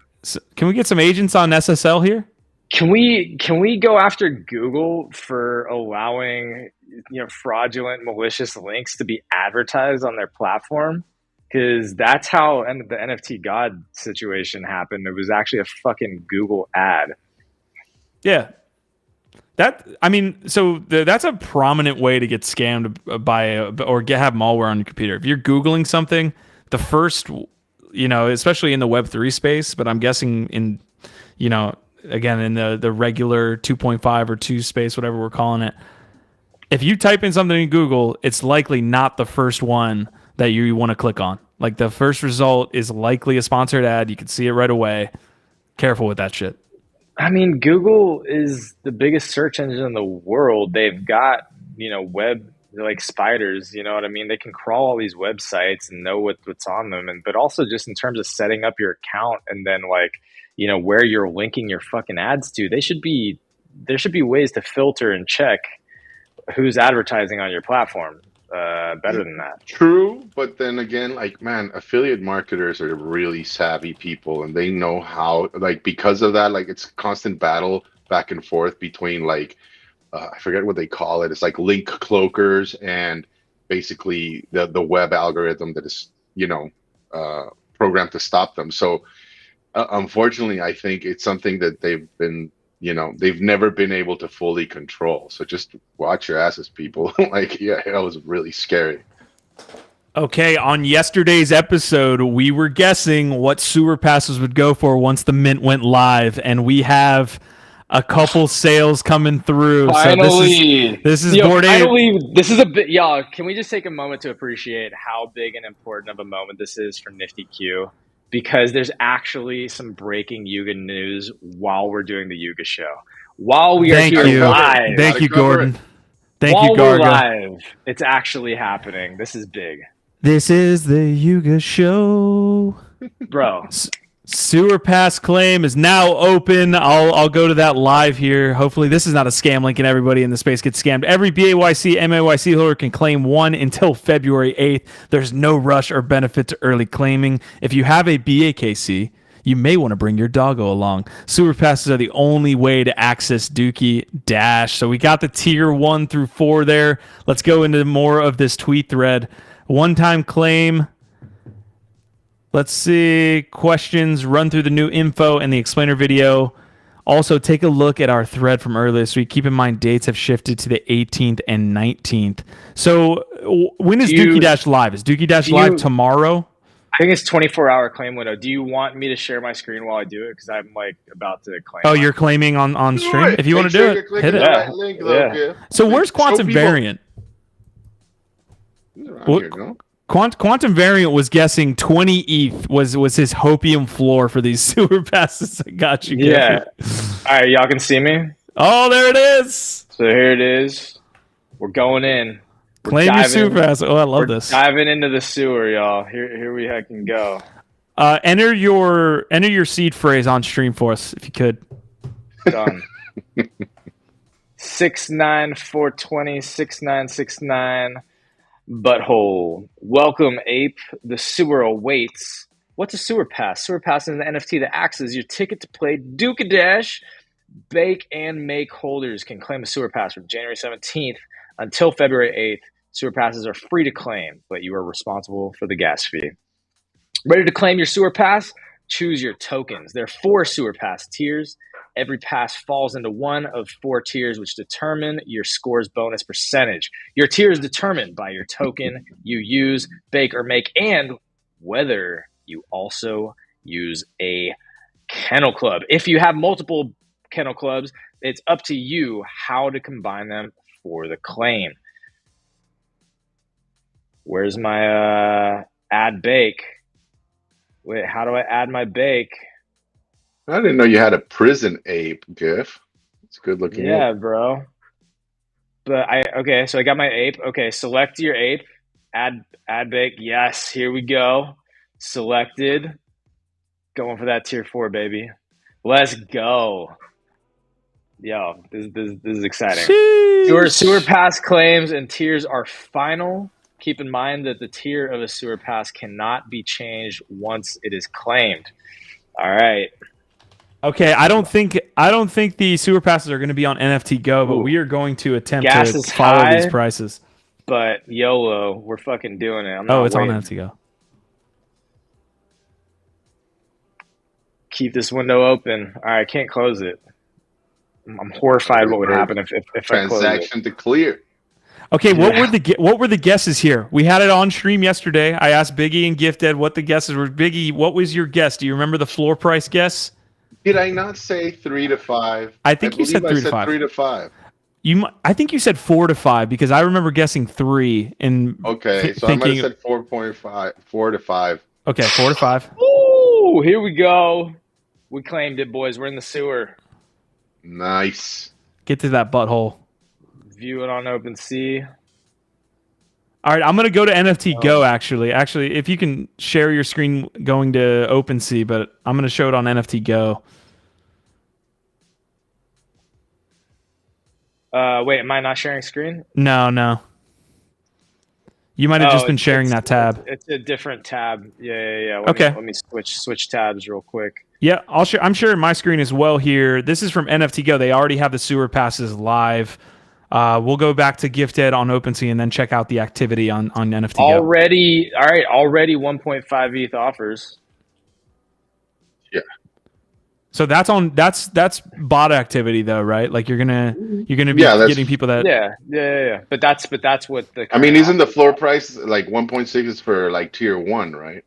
Can we get some agents on SSL here? Can we go after Google for allowing fraudulent, malicious links to be advertised on their platform? Because that's how the NFTGO situation happened. It was actually a fucking Google ad. Yeah. That's a prominent way to get scammed by or have malware on your computer. If you're Googling something, the first, especially in the Web3 space, but I'm guessing in, again, in the regular 2.5 or 2 space, whatever we're calling it, if you type in something in Google, it's likely not the first one that you want to click on. Like the first result is likely a sponsored ad. You can see it right away. Careful with that shit. I mean, Google is the biggest search engine in the world. They've got, web, like spiders, you know what I mean? They can crawl all these websites and know what's on them. But also just in terms of setting up your account and then where you're linking your fucking ads to, there should be ways to filter and check who's advertising on your platform better than that. True, but then again, affiliate marketers are really savvy people, and they know how, because of that, it's constant battle back and forth between I forget what they call it. It's like link cloakers and basically the web algorithm that is programmed to stop them. So unfortunately, I think it's something that they've never been able to fully control. So just watch your asses, people. That was really scary. Okay, on yesterday's episode, we were guessing what sewer passes would go for once the mint went live, and we have a couple sales coming through. Finally, so this is Bored Ape. Finally, this is a bit, y'all. Can we just take a moment to appreciate how big and important of a moment this is for Nifty Q? Because there's actually some breaking Yuga news while we're doing the Yuga show. While we are here live. Thank you, Gordon. Thank you, Garga. We're live, it's actually happening. This is big. This is the Yuga show. Bro. Sewer pass claim is now open. I'll go to that live here. Hopefully this is not a scam link and everybody in the space gets scammed. Every BAYC, MAYC holder can claim one until February 8th. There's no rush or benefit to early claiming. If you have a BAKC, you may want to bring your doggo along. Sewer passes are the only way to access Dookie Dash. So we got the tier 1 through 4 there. Let's go into more of this tweet thread. One-time claim. Let's see. Questions. Run through the new info and the explainer video. Also, take a look at our thread from earlier this week. Keep in mind, dates have shifted to the 18th and 19th. So when is Dookie Dash live? Is Dookie Dash live tomorrow? I think it's 24-hour claim window. Do you want me to share my screen while I do it? Because I'm about to claim. Oh, you're claiming on stream? If you want to do it, hit it. Right link, yeah. So where's Quantum Variant? Quantum Variant was guessing 20 ETH was his hopium floor for these sewer passes. I got you. Yeah. All right, y'all can see me? Oh, there it is. So here it is. We're going in. Claim your sewer pass. Oh, I love this. Diving into the sewer, y'all. Here we can go. Enter your seed phrase on stream for us, if you could. Done. 69420 6969. Butthole. Welcome, Ape. The sewer awaits. What's a sewer pass? Sewer pass is an NFT that acts as your ticket to play Dookie Dash. Bake and make holders can claim a sewer pass from January 17th until February 8th Sewer passes are free to claim, but you are responsible for the gas fee. Ready to claim your sewer pass? Choose your tokens. There are 4 sewer pass tiers. Every pass falls into one of 4 tiers, which determine your score's bonus percentage. Your tier is determined by your token you use, bake, or make, and whether you also use a kennel club. If you have multiple kennel clubs, it's up to you how to combine them for the claim. Where's my add bake? Wait, how do I add my bake? I didn't know you had a prison ape GIF. It's good looking. Yeah, bro. But okay, so I got my ape. Okay, select your ape. Add bake. Yes, here we go. Selected. Going for that tier 4, baby. Let's go. Yo, this is exciting. Sewer pass claims and tiers are final. Keep in mind that the tier of a sewer pass cannot be changed once it is claimed. All right. Okay, I don't think the sewer passes are going to be on NFTGO, but we are going to attempt to follow these prices. But YOLO, we're fucking doing it. It's on NFTGO. Keep this window open. All right, I can't close it. I'm horrified what would happen if I close it. Transaction to clear. Okay, what were the guesses here? We had it on stream yesterday. I asked Biggie and Gifted what the guesses were. Biggie, what was your guess? Do you remember the floor price guess? Did I not say 3 to 5? I think you said 3 to 5. 3 to 5. I think you said 4 to 5 because I remember guessing 3 and so I might have said 4.5, 4 to 5. Okay, 4 to 5. Ooh, here we go. We claimed it, boys. We're in the sewer. Nice. Get to that butthole. View it on OpenSea. All right, I'm going to go to NFTGO, actually. Actually, if you can share your screen going to OpenSea, but I'm going to show it on NFTGO. Wait, am I not sharing screen? No. You might have just been sharing that tab. It's a different tab. Yeah. Let me switch tabs real quick. Yeah, I'm sharing my screen as well here. This is from NFTGO. They already have the sewer passes live. We'll go back to Gifted on OpenSea and then check out the activity on NFTGO. Already 1.5 ETH offers. Yeah. So that's bot activity though, right? Like you're gonna be getting people that. Yeah. But that's what the. I mean, isn't the floor price like 1.6 is for like tier 1, right?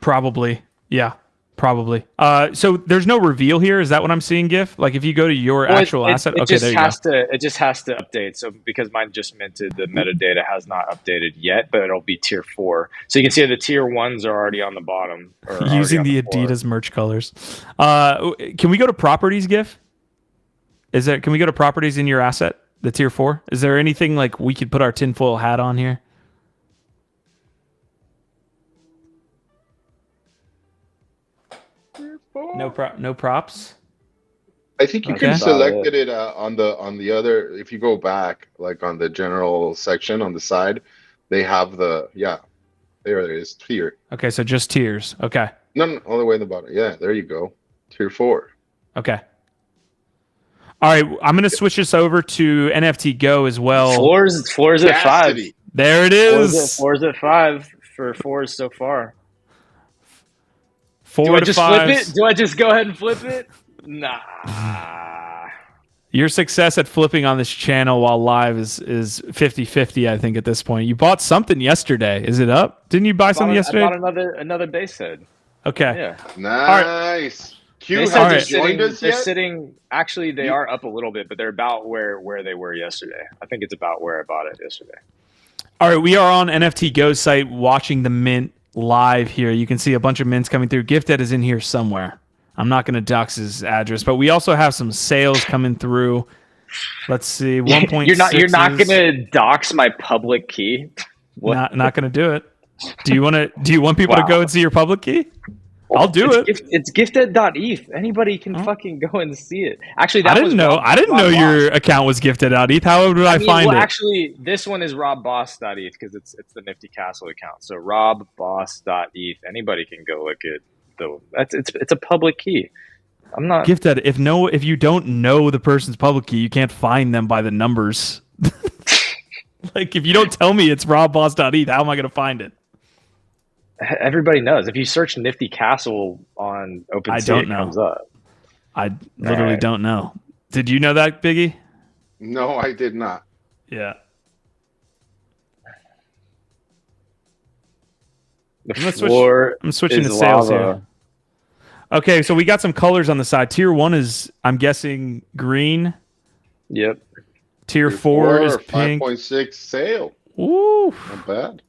Probably. Yeah. Probably. So there's no reveal here. Is that what I'm seeing, GIF? Like if you go to your actual asset, there you go. It just has to update. So because mine just minted, the metadata has not updated yet, but it'll be tier 4. So you can see the tier 1s are already on the bottom. Using the Adidas merch colors. Can we go to properties, GIF? Can we go to properties in your asset, the tier 4? Is there anything like we could put our tinfoil hat on here? No props. I think you can select it on the other. If you go back, like on the general section on the side, they have there it is, tier. Okay, so just tiers. Okay. No, all the way in the bottom. Yeah, there you go, tier 4. Okay. All right, I'm gonna switch this over to NFTGO as well. Floors at 5. There it is. Floors at 5 for 4s so far. 4 Do I to just 5s. flip it? Do I just go ahead and flip it? Nah. Your success at flipping on this channel while live is 50-50, I think, at this point. You bought something yesterday. Is it up? Didn't you buy something yesterday? I bought another BasedHead. Okay. Yeah. Nice. Q has joined us yet? They're sitting. Actually, they are up a little bit, but they're about where they were yesterday. I think it's about where I bought it yesterday. All right, we are on NFTGO's site watching the mint live here. You can see a bunch of mints coming through. Gifted is in here somewhere. I'm not going to dox his address, but we also have some sales coming through. Let's see, 1.6. You're not going to dox my public key. Not going to do it. Do you want people to go and see your public key? I'll do it. It's gifted.eth. Anybody can fucking go and see it. Actually, I didn't know your account was gifted.eth. How would I find it? Actually, this one is robboss.eth because it's the Nifty Castle account. So robboss.eth. Anybody can go look at though. It's a public key. I'm not gifted. If you don't know the person's public key, you can't find them by the numbers. Like, if you don't tell me it's robboss.eth, how am I going to find it? Everybody knows. If you search Nifty Castle on OpenSea, it comes up. I literally don't know. Did you know that, Biggie? No, I did not. Yeah. I'm switching to sales here. Okay, so we got some colors on the side. Tier 1 is, I'm guessing, green. Yep. Tier 4 is pink. 5.6 sale. Ooh. Not bad.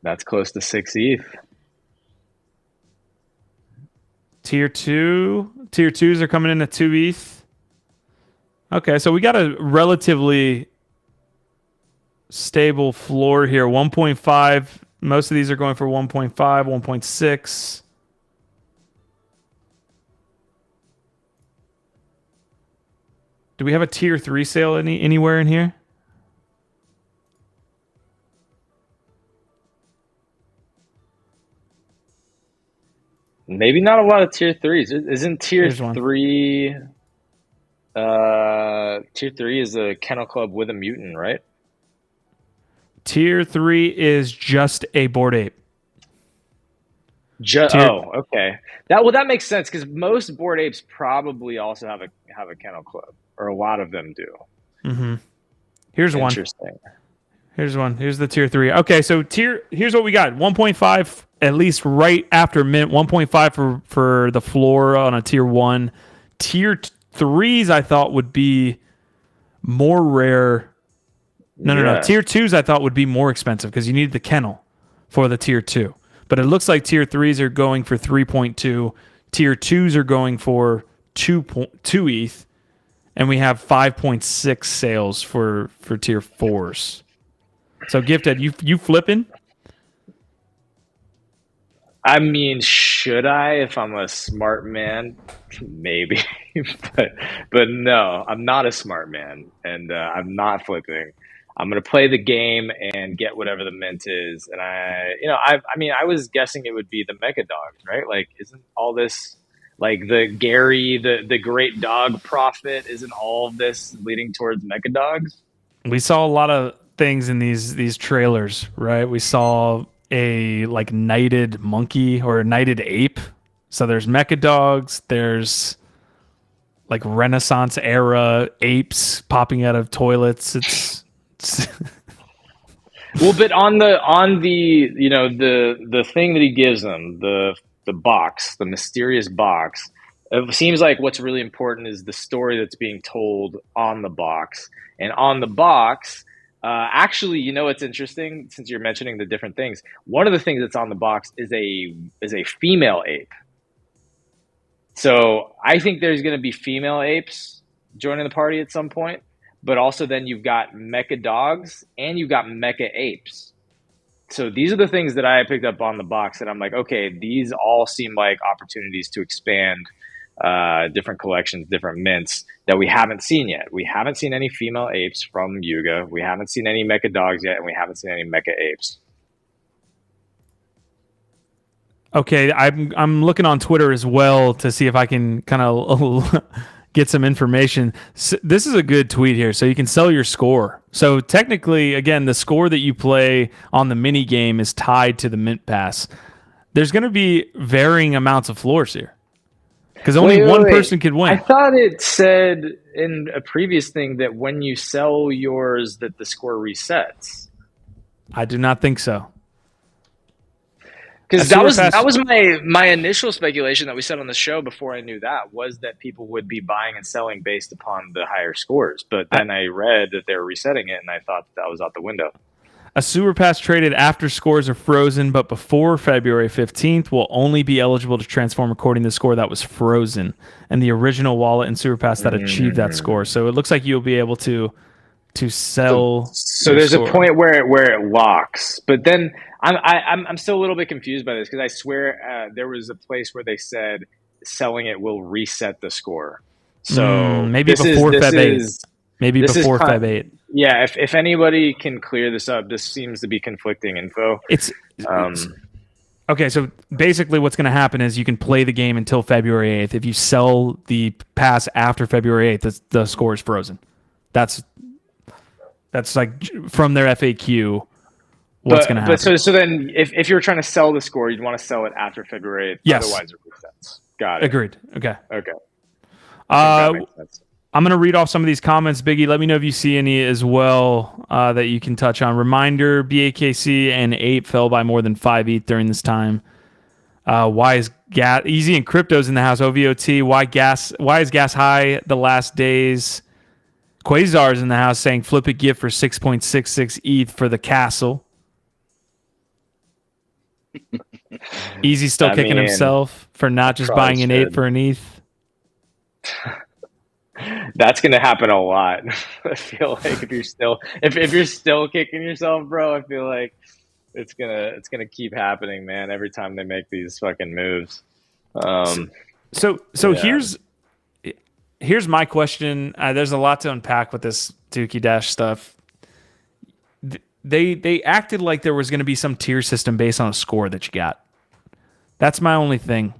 That's close to 6 ETH. Tier 2s are coming in at 2 ETH. Okay, so we got a relatively stable floor here. 1.5. Most of these are going for 1.5, 1.6. Do we have a tier 3 sale anywhere in here? Maybe not a lot of tier 3s. Isn't tier 3 tier 3 is a kennel club with a mutant, right? Tier 3 is just a Bored Ape. Okay. That makes sense because most Bored Apes probably also have a kennel club, or a lot of them do. Mm-hmm. Here's one. Interesting. Here's one. Here's the tier 3. Okay, so here's what we got. 1.5 at least right after mint. 1.5 for the floor on a tier 1. Tier 3s I thought would be more rare. No. Tier 2s I thought would be more expensive because you need the kennel for the tier 2. But it looks like tier 3s are going for 3.2. Tier 2s are going for 2 ETH. And we have 5.6 sales for tier 4s. So Gifted, you flipping? I mean, should I if I'm a smart man? Maybe. but no, I'm not a smart man, and I'm not flipping. I'm going to play the game and get whatever the mint is. And I was guessing it would be the Mega Dogs, right? Like, isn't all this like the Gary, the great dog prophet, isn't all of this leading towards Mega Dogs? We saw a lot of things in these trailers, right? We saw a like knighted monkey or a knighted ape. So there's Mecha Dogs, there's like Renaissance era apes popping out of toilets. It's well, but on the the thing that he gives them, the box, the mysterious box, it seems like what's really important is the story that's being told on the box. And on the box, actually, you know what's interesting, since you're mentioning the different things, one of the things that's on the box is a female ape. So I think there's going to be female apes joining the party at some point, but also then you've got mecha dogs and you've got mecha apes. So these are the things that I picked up on the box that I'm like, okay, these all seem like opportunities to expand different collections, different mints that we haven't seen yet. We haven't seen any female apes from Yuga. We haven't seen any mecha dogs yet, and we haven't seen any mecha apes. Okay, I'm looking on Twitter as well to see if I can kind of get some information. So this is a good tweet here. So you can sell your score. So technically, again, the score that you play on the mini game is tied to the mint pass. There's going to be varying amounts of floors here because only one person could win. I thought it said in a previous thing that when you sell yours that the score resets. I do not think so. Because that was my initial speculation that we said on the show before I knew that, was that people would be buying and selling based upon the higher scores. But then I read that they were resetting it, and I thought that was out the window. A sewer pass traded after scores are frozen, but before February 15th will only be eligible to transform according to the score that was frozen and the original wallet and sewer pass that achieved that score. So it looks like you'll be able to sell. So there's a point where it locks, but then I'm still a little bit confused by this because I swear there was a place where they said selling it will reset the score. So maybe before Feb 8. Maybe before Feb 8. Yeah, if anybody can clear this up, this seems to be conflicting info. It's okay. So basically, what's going to happen is you can play the game until February 8th. If you sell the pass after February 8th, the score is frozen. That's That's like from their FAQ. What's going to happen? So then if you're trying to sell the score, you'd want to sell it after February 8th. Yes. Otherwise it resets. Got it. Agreed. Okay. That makes sense. I'm going to read off some of these comments. Biggie, let me know if you see any as well that you can touch on. Reminder, BAYC and Ape fell by more than 5 ETH during this time. Why is gas easy and cryptos in the house? OVOT. Why is gas high the last days? Quasar's in the house saying flip a gift for 6.66 ETH for the castle. Easy still kicking himself for not just buying an 8 for an ETH. That's gonna happen a lot. I feel like if you're still kicking yourself, bro, I feel like it's gonna keep happening, man. Every time they make these fucking moves. So here's my question. There's a lot to unpack with this Dookie Dash stuff. They acted like there was going to be some tier system based on a score that you got. That's my only thing.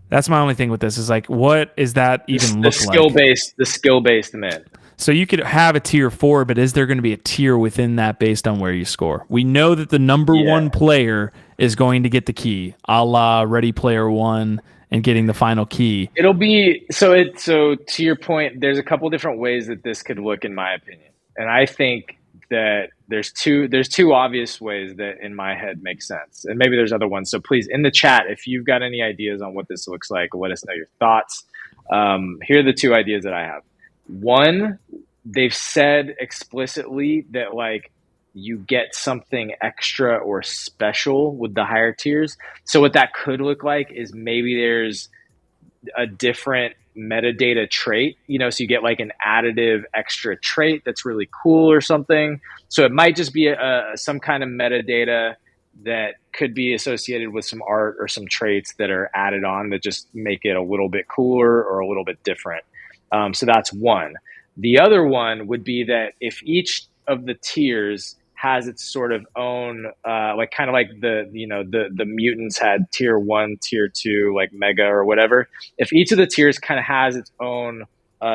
That's my only thing with this is like, what is that even look like? The skill-based mint. So you could have a tier 4, but is there going to be a tier within that based on where you score? We know that the number one player is going to get the key, a la Ready Player One and getting the final key. It'll be so to your point, there's a couple different ways that this could look in my opinion. And I think that there's two obvious ways that in my head make sense. And maybe there's other ones. So please in the chat, if you've got any ideas on what this looks like, let us know your thoughts. Here are the two ideas that I have. One, they've said explicitly that like you get something extra or special with the higher tiers. So what that could look like is maybe there's a different metadata trait, so you get like an additive extra trait that's really cool or something. So it might just be some kind of metadata that could be associated with some art or some traits that are added on that just make it a little bit cooler or a little bit different. So that's one. The other one would be that if each of the tiers has its sort of own, like kind of like the mutants had tier 1, tier 2, like mega or whatever. If each of the tiers kind of has its own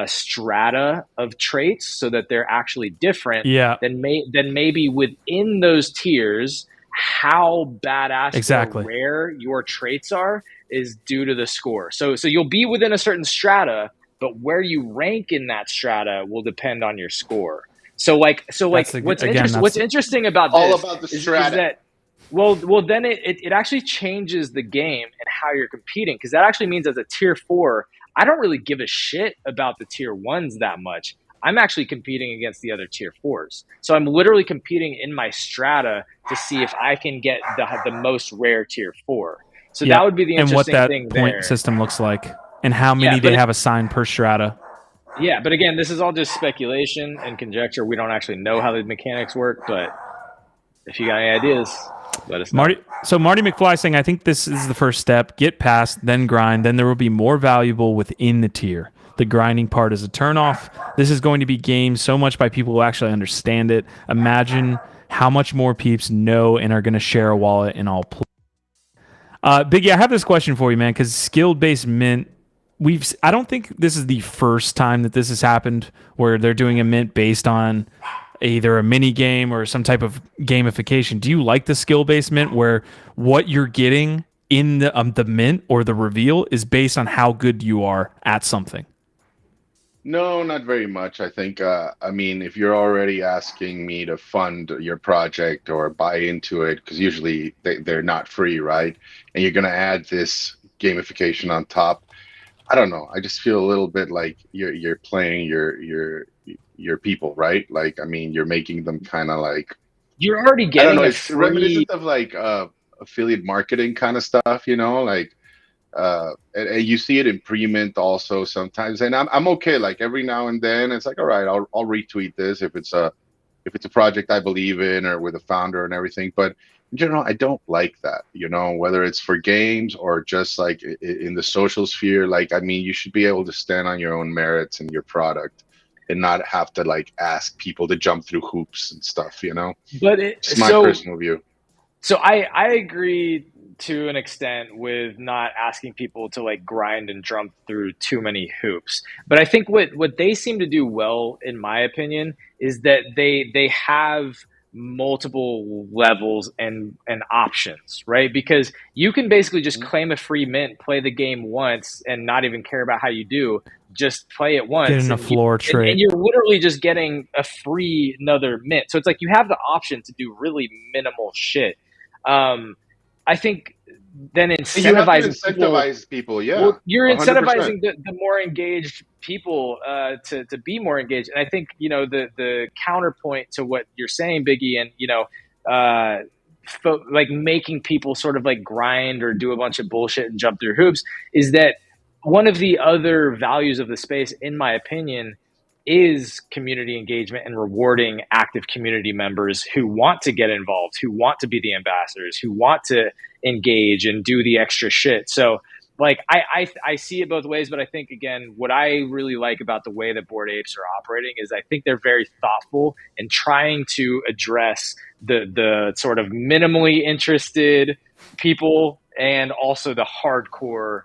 strata of traits, so that they're actually different, then maybe within those tiers, how badass or rare your traits are is due to the score. So you'll be within a certain strata, but where you rank in that strata will depend on your score. So what's interesting about this all about the strata. Is that well then it actually changes the game and how you're competing, because that actually means as a tier 4, I don't really give a shit about the tier 1s that much. I'm actually competing against the other tier 4s. So I'm literally competing in my strata to see if I can get the most rare tier 4. So that would be the interesting thing. And what that point system looks like and how many they have assigned per strata. Yeah, but again, this is all just speculation and conjecture. We don't actually know how the mechanics work, but if you got any ideas, let us know. Marty McFly saying, I think this is the first step. Get past, then grind. Then there will be more valuable within the tier. The grinding part is a turnoff. This is going to be gamed so much by people who actually understand it. Imagine how much more peeps know and are going to share a wallet and all play. Biggie, I have this question for you, man, because skill-based mint, I don't think this is the first time that this has happened where they're doing a mint based on either a mini game or some type of gamification. Do you like the skill-based mint where what you're getting in the mint or the reveal is based on how good you are at something? No, not very much. I think, if you're already asking me to fund your project or buy into it, because usually they're not free, right? And you're going to add this gamification on top. I don't know. I just feel a little bit like you're playing your people, right? Like, you're making them kind of like, you're already getting. I don't know. It's reminiscent of like affiliate marketing kind of stuff, like, and you see it in pre-mint also sometimes. And I'm okay. Like every now and then, it's like, all right, I'll retweet this if it's a project I believe in or with a founder and everything. But in general, I don't like that, whether it's for games or just like in the social sphere. Like, you should be able to stand on your own merits and your product and not have to like ask people to jump through hoops and stuff, But it's my personal view. So I agree to an extent with not asking people to like grind and jump through too many hoops. But I think what they seem to do well, in my opinion, is that they have multiple levels and options, right? Because you can basically just claim a free mint, play the game once, and not even care about how you do. Just play it once. Get in a floor trade. And you're literally just getting a free another mint. So it's like you have the option to do really minimal shit. I think then incentivize people. Yeah, well, you're 100%. incentivizing the more engaged people to be more engaged. And I think, you know, the counterpoint to what you're saying, Biggie, and, you know, like making people sort of like grind or do a bunch of bullshit and jump through hoops is that one of the other values of the space, in my opinion, is community engagement and rewarding active community members who want to get involved, who want to be the ambassadors, who want to engage and do the extra shit. So like I see it both ways, but I think, again, what I really like about the way that Bored Apes are operating is I think they're very thoughtful and trying to address the sort of minimally interested people and also the hardcore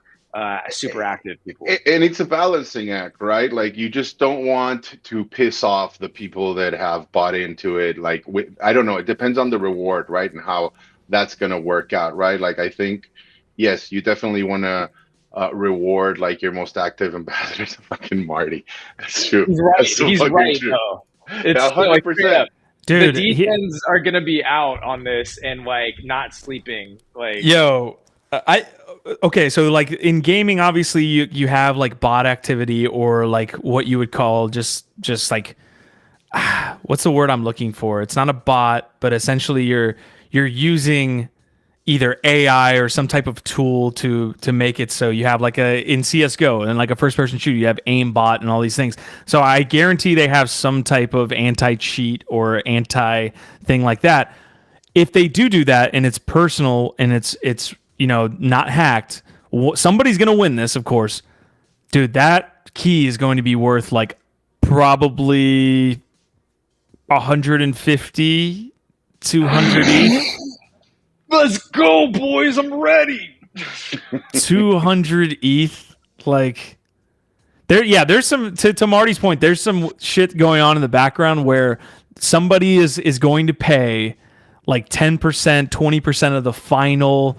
super active people. And it's a balancing act, right? Like, you just don't want to piss off the people that have bought into it. Like, I don't know, it depends on the reward, right? And how that's going to work out, right? Like, I think, yes, you definitely want to reward like your most active ambassadors, fucking Marty. That's true. He's right. That's so He's right, true. though. It's 100%. Dude, the DeGods are going to be out on this and like not sleeping. Like, yo, okay, so like in gaming, obviously you have like bot activity, or like what you would call just like what's the word I'm looking for? It's not a bot, but essentially you're using either AI or some type of tool to make it so you have like in CSGO and like a first person shooter, you have aimbot and all these things. So I guarantee they have some type of anti-cheat or anti thing like that. If they do that and it's personal and it's you know, not hacked, somebody's going to win this, of course. Dude, that key is going to be worth like probably 150, 200 ETH. let's go, boys. I'm ready. 200 ETH. Like, there's some, to Marty's point, there's some shit going on in the background where somebody is going to pay like 10%, 20% of the final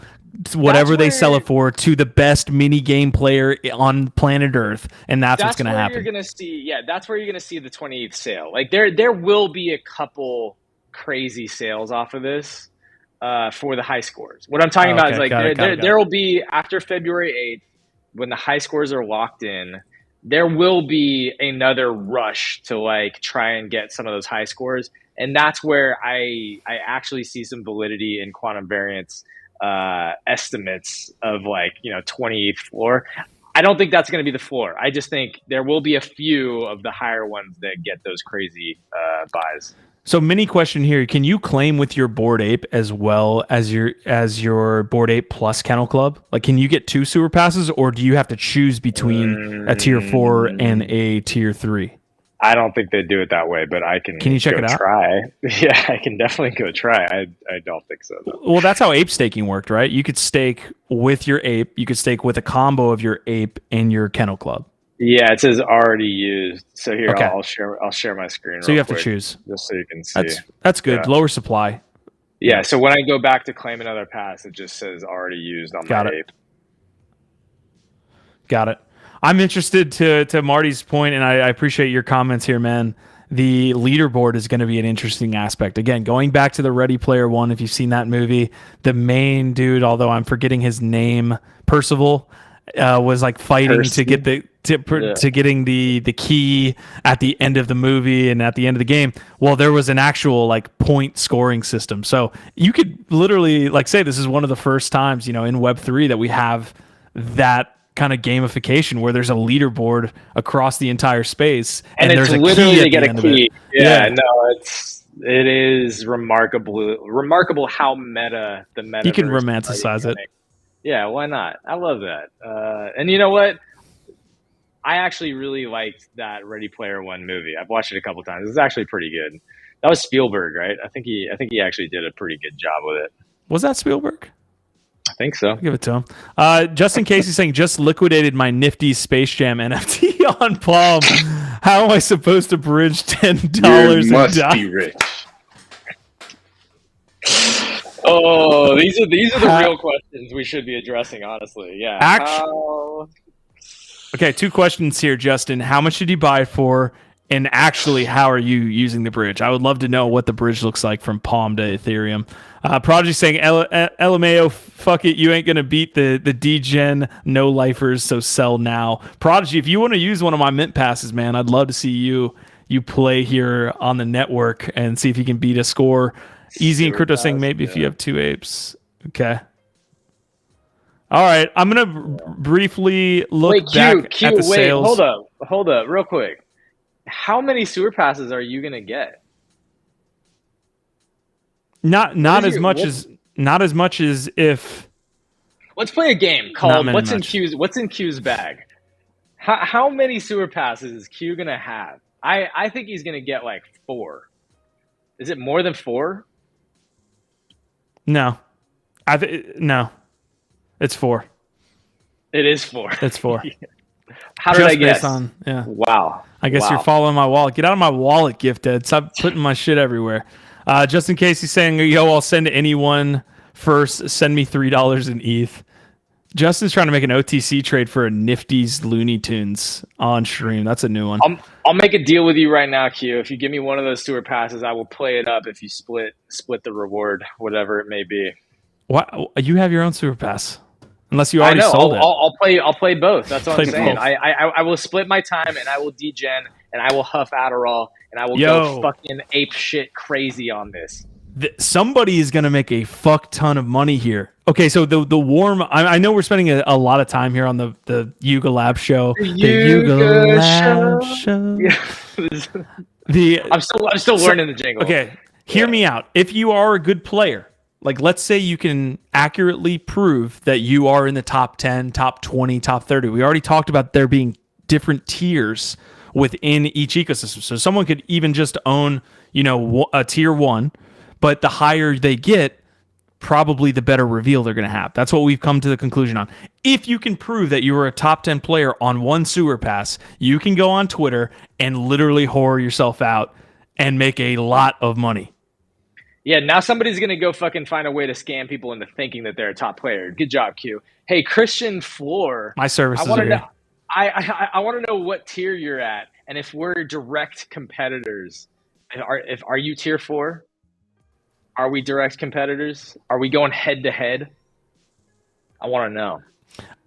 whatever they sell it for to the best mini game player on planet Earth, and that's what's going to happen. You're going to see, that's where you're going to see the 28th sale. Like there will be a couple crazy sales off of this for the high scores. What I'm talking about is like there will be, after February 8th, when the high scores are locked in, there will be another rush to like try and get some of those high scores, and that's where I actually see some validity in quantum variance estimates of like, 28th floor. I don't think that's going to be the floor. I just think there will be a few of the higher ones that get those crazy buys. So mini question here. Can you claim with your Bored Ape as well as your Bored Ape plus Kennel Club? Like, can you get 2 sewer passes, or do you have to choose between a tier 4 and a tier 3? I don't think they do it that way, but I can. Can you check it out? Try. Yeah, I can definitely go try. I don't think so, though. Well, that's how ape staking worked, right? You could stake with your ape. You could stake with a combo of your ape and your Kennel Club. Yeah, it says already used. So here, okay. I'll share my screen. So you have to choose, just so you can see. That's good. Yeah. Lower supply. Yeah. So when I go back to claim another pass, it just says already used on my ape. Got it. I'm interested to Marty's point, and I appreciate your comments here, man. The leaderboard is going to be an interesting aspect. Again, going back to the Ready Player One, if you've seen that movie, the main dude, although I'm forgetting his name, Percival, was like fighting to get to getting the key at the end of the movie and at the end of the game. Well, there was an actual like point scoring system, so you could literally like say this is one of the first times in Web3 that we have that kind of gamification where there's a leaderboard across the entire space, and there's a literally key to get a key. Yeah, no, it is remarkable how meta the meta. You can romanticize it. Yeah, why not? I love that. And you know what? I actually really liked that Ready Player One movie. I've watched it a couple times. It's actually pretty good. That was Spielberg, right? I think he actually did a pretty good job with it. Was that Spielberg? think so. I'll give it to him. Justin Casey saying, just liquidated my nifty Space Jam NFT on Palm. How am I supposed to bridge $10? You must be rich. Oh, these are the real questions we should be addressing, honestly. Yeah. Okay, 2 questions here, Justin. How much did you buy it for? And actually, how are you using the bridge? I would love to know what the bridge looks like from Palm to Ethereum. Prodigy saying, LMAO, fuck it, you ain't going to beat the DGen no-lifers, so sell now. Prodigy, if you want to use one of my mint passes, man, I'd love to see you play here on the network and see if you can beat a score. Easy and Crypto saying, maybe if you have 2 apes. Okay. All right, I'm going to briefly look back at the sales. Hold up, real quick. How many sewer passes are you gonna get? Not as much as if. Let's play a game called What's in Q's bag. How many sewer passes is Q gonna have? I think he's gonna get like 4. Is it more than 4? No, no, it's 4. It is 4. It's 4. How did I guess? Yeah. Wow. I guess you're following my wallet. Get out of my wallet, Gifted. Stop putting my shit everywhere. Just in case he's saying, yo, I'll send anyone first. Send me $3 in ETH. Justin's trying to make an OTC trade for a Nifty's Looney Tunes on stream. That's a new one. I'll make a deal with you right now, Q. If you give me one of those sewer passes, I will play it up if you split the reward, whatever it may be. What? You have your own sewer pass. Unless you already sold it. I'll play both. That's what I'm saying. I will split my time and I will degen and I will huff Adderall and I will go fucking ape shit crazy on this. Somebody is going to make a fuck ton of money here. Okay, so the warm... I know we're spending a lot of time here on the Yuga Lab show. The Yuga Lab show. Yeah. I'm still learning the jingle. Okay, hear me out. If you are a good player... Like, let's say you can accurately prove that you are in the top 10, top 20, top 30. We already talked about there being different tiers within each ecosystem. So someone could even just own, a tier 1, but the higher they get, probably the better reveal they're going to have. That's what we've come to the conclusion on. If you can prove that you were a top 10 player on one sewer pass, you can go on Twitter and literally whore yourself out and make a lot of money. Yeah, now somebody's going to go fucking find a way to scam people into thinking that they're a top player. Good job, Q. Hey, Christian Floor. My services are here. I want to know what tier you're at and if we're direct competitors. Are you tier 4? Are we direct competitors? Are we going head to head? I want to know.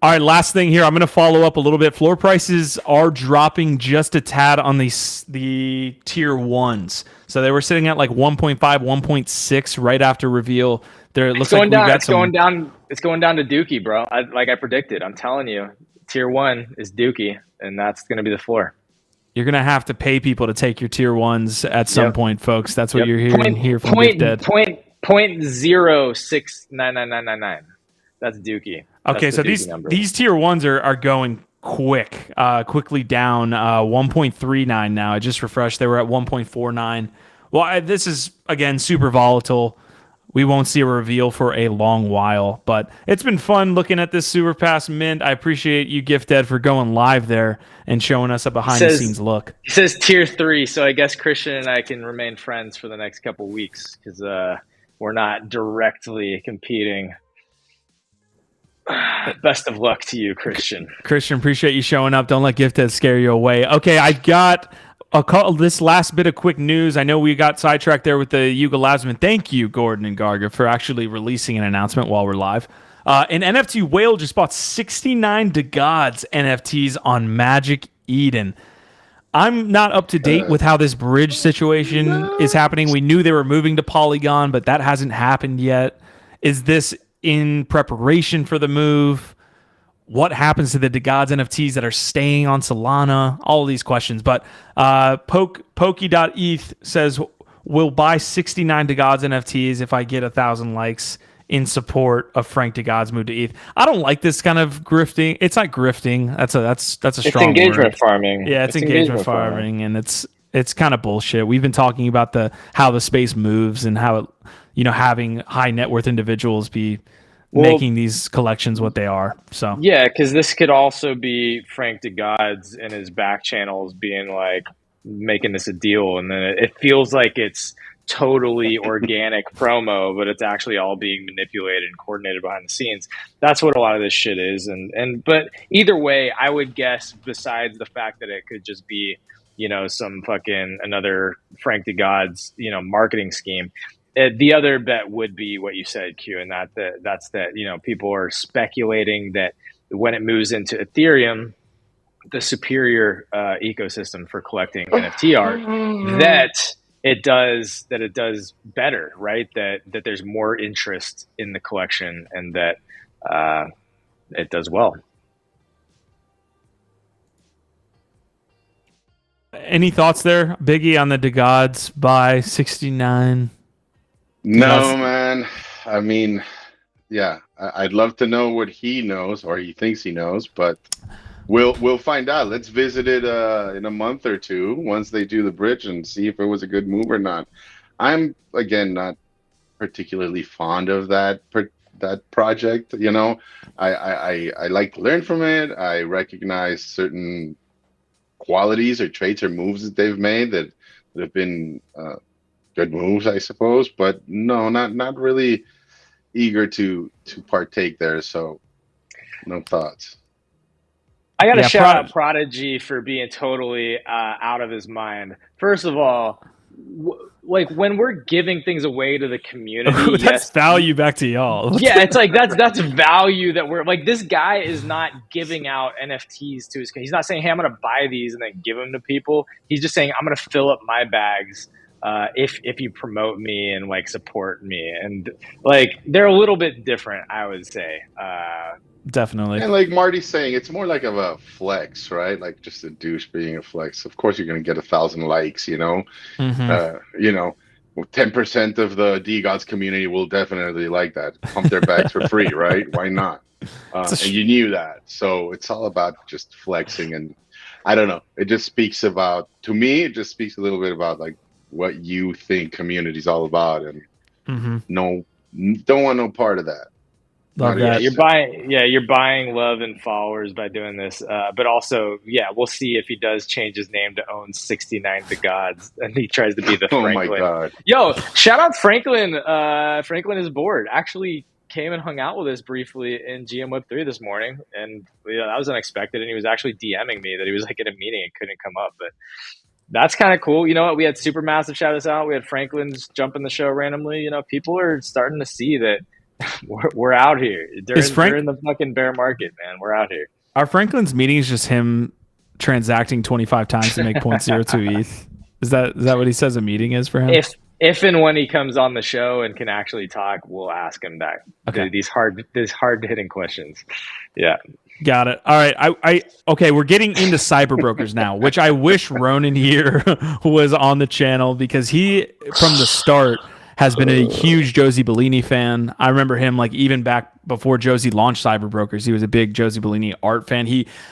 All right, last thing here. I'm going to follow up a little bit. Floor prices are dropping just a tad on the tier 1s. So they were sitting at like 1.5, 1.6 right after reveal. It's going down to Dookie, bro. Like I predicted. I'm telling you, tier 1 is Dookie, and that's going to be the floor. You're going to have to pay people to take your tier 1s at some point, folks. That's what you're hearing here from Dead. 0.06999999. That's Dookie. Okay, so these tier 1s are going quickly down 1.39 now. I just refreshed. They were at 1.49. Well, this is, again, super volatile. We won't see a reveal for a long while, but it's been fun looking at this Super Pass mint. I appreciate you, Gifted, for going live there and showing us a behind-the-scenes look. He says tier 3, so I guess Christian and I can remain friends for the next couple weeks because we're not directly competing. Best of luck to you, Christian. Christian, appreciate you showing up. Don't let Gifted scare you away. Okay, I got this last bit of quick news. I know we got sidetracked there with the Yuga Labsman. Thank you, Gordon and Garga, for actually releasing an announcement while we're live. An NFT whale just bought 69 DeGods NFTs on Magic Eden. I'm not up to date with how this bridge situation is happening. We knew they were moving to Polygon, but that hasn't happened yet. Is this in preparation for the move? What happens to the DeGods NFTs that are staying on Solana? All of these questions. But Pokey.eth says, we'll buy 69 DeGods NFTs if I get 1,000 likes in support of Frank DeGods' move to ETH. I don't like this kind of grifting. It's not grifting. That's a strong word. It's engagement farming. Yeah, it's engagement farming, and it's kind of bullshit. We've been talking about how the space moves and how it, having high net worth individuals be making these collections what they are. So yeah, because this could also be Frank DeGods in his back channels being like making this a deal, and then it feels like it's totally organic promo, but it's actually all being manipulated and coordinated behind the scenes. That's what a lot of this shit is. And but either way, I would guess, besides the fact that it could just be, you know, some fucking another Frank DeGods, you know, marketing scheme. The other bet would be what you said, Q, and that's that, you know, people are speculating that when it moves into Ethereum, the superior ecosystem for collecting NFT art, that it does better, right? That there's more interest in the collection, and that it does well. Any thoughts there, Biggie, on the DeGods by 69? No, man. I mean, yeah, I'd love to know what he knows or he thinks he knows, but we'll find out. Let's visit it in a month or two once they do the bridge and see if it was a good move or not. I'm again not particularly fond of that project. You know, I like to learn from it. I recognize certain qualities or traits or moves that they've made that have been good moves, I suppose, but no, not really eager to partake there. So no thoughts. I got to shout out Prodigy for being totally out of his mind. First of all, like when we're giving things away to the community, that's value back to y'all. Yeah, it's like that's value that we're like. This guy is not giving out NFTs to his. He's not saying, "Hey, I'm going to buy these and then give them to people." He's just saying, "I'm going to fill up my bags if you promote me and like support me." And like they're a little bit different, I would say. Definitely. And like Marty's saying, it's more like of a flex, right? Like just a douche being a flex. Of course, you're going to get 1,000 likes, you know. You know, 10% of the DeGods community will definitely like that. Pump their bags for free, right? Why not? And you knew that. So it's all about just flexing. And I don't know. It just speaks about, to me, it just speaks a little bit about like what you think community is all about. And no, don't want no part of that. Love that. You're buying love and followers by doing this. But also, yeah, we'll see if he does change his name to own 69 DeGods and he tries to be the Franklin. Oh my God. Yo, shout out Franklin. Franklin is bored. Actually came and hung out with us briefly in GM Web3 this morning. And yeah, that was unexpected. And he was actually DMing me that he was like in a meeting and couldn't come up. But that's kind of cool. You know what? We had Supermassive shout us out. We had Franklin's jumping the show randomly. You know, people are starting to see that we're out here during the fucking bear market, man. We're out here. Are Franklin's meetings just him transacting 25 times to make 0.02 ETH? Is that what he says a meeting is for him? If and when he comes on the show and can actually talk, we'll ask him that. Okay. These hard hitting questions. Yeah. Got it. All right. Okay, we're getting into CyberBrokers now, which I wish Ronan here was on the channel because he, from the start, has been a huge Josie Bellini fan. I remember him like even back before Josie launched CyberBrokers. He was a big Josie Bellini art fan.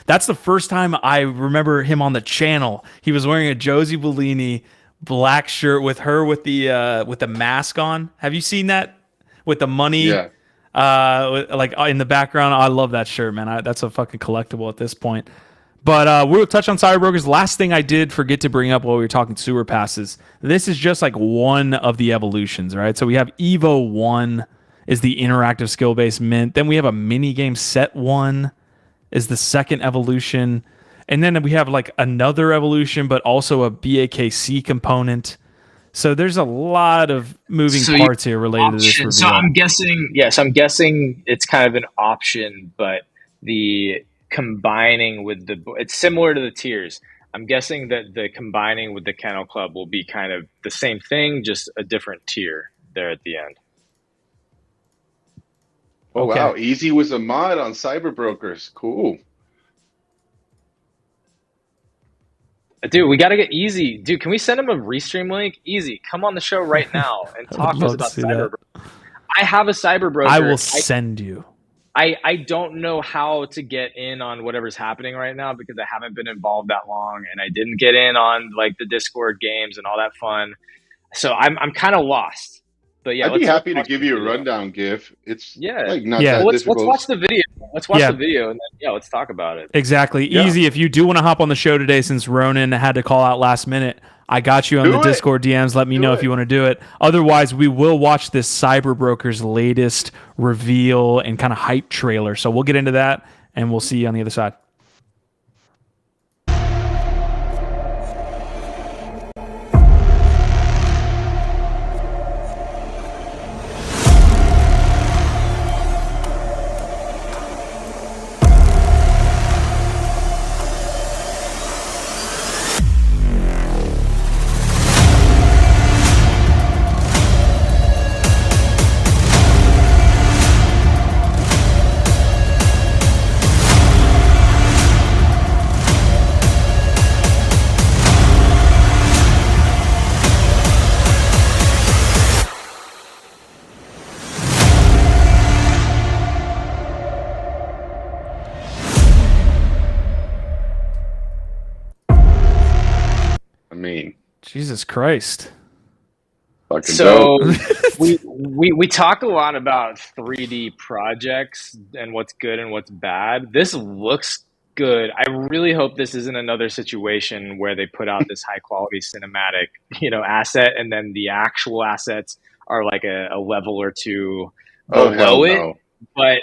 That's the first time I remember him on the channel. He was wearing a Josie Bellini black shirt with her with the mask on. Have you seen that with the money? Yeah. Like in the background. I love that shirt, man. That's a fucking collectible at this point. But we'll touch on CyberBrokers. Last thing I did forget to bring up while we were talking sewer passes. This is just like one of the evolutions, right? So we have Evo 1 is the interactive skill-based mint. Then we have a mini game set 1 is the second evolution. And then we have like another evolution, but also a BAYC component. So there's a lot of moving parts here related to this review. So I'm guessing it's kind of an option, but the combining with it's similar to the tiers. I'm guessing that the combining with the Kennel Club will be kind of the same thing, just a different tier there at the end. Oh, okay. Wow. Easy was a mod on CyberBrokers. Cool. Dude, we got to get Easy. Dude, can we send him a restream link? Easy, come on the show right now and talk to us about CyberBrokers. I have a CyberBroker. I will send you. I don't know how to get in on whatever's happening right now because I haven't been involved that long and I didn't get in on like the Discord games and all that fun. So I'm kind of lost. But yeah, I'd be happy to give you a rundown, GIF. It's like not that let's difficult. watch the video. Let's watch the video, and then let's talk about it. Exactly. Easy. If you do want to hop on the show today, since Ronan had to call out last minute, I got you on the Discord DMs. Let me know if you want to do it. Otherwise, we will watch this CyberBrokers latest reveal and kind of hype trailer. So we'll get into that, and we'll see you on the other side. Jesus Christ. So we talk a lot about 3D projects and what's good and what's bad. This looks good. I really hope this isn't another situation where they put out this high quality cinematic, asset, and then the actual assets are like a level or two below it. But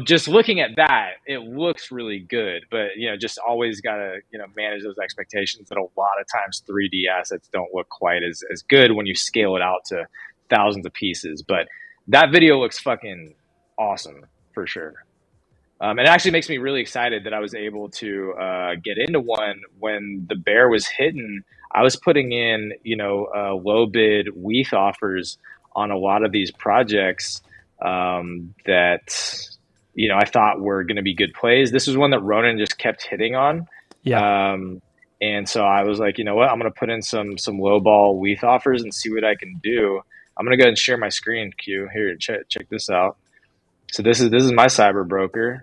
just looking at that, it looks really good. But, just always got to, manage those expectations that a lot of times 3D assets don't look quite as good when you scale it out to thousands of pieces. But that video looks fucking awesome for sure. It actually makes me really excited that I was able to get into one when the bear was hitting. I was putting in, low bid WETH offers on a lot of these projects that... I thought were going to be good plays. This was one that Ronan just kept hitting on. Yeah. And so I was like, you know what? I'm going to put in some low ball WETH offers and see what I can do. I'm going to go ahead and share my screen, Q. Here, check this out. So this is my CyberBroker.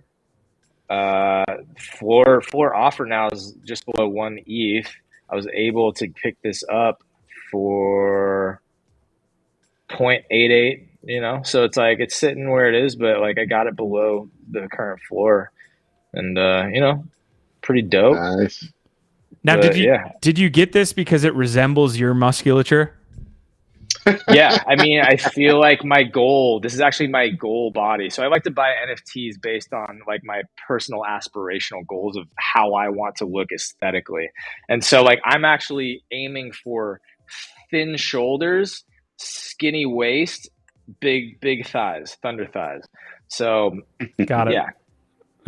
Floor offer now is just below 1 ETH. I was able to pick this up for 0.88. So it's like it's sitting where it is, but like I got it below the current floor, and pretty dope. Nice. Now, did you get this because it resembles your musculature? Yeah, I mean, I feel like this is actually my goal body. So I like to buy NFTs based on like my personal aspirational goals of how I want to look aesthetically, and so like I'm actually aiming for thin shoulders, skinny waist, big thighs, thunder thighs. So got it. Yeah,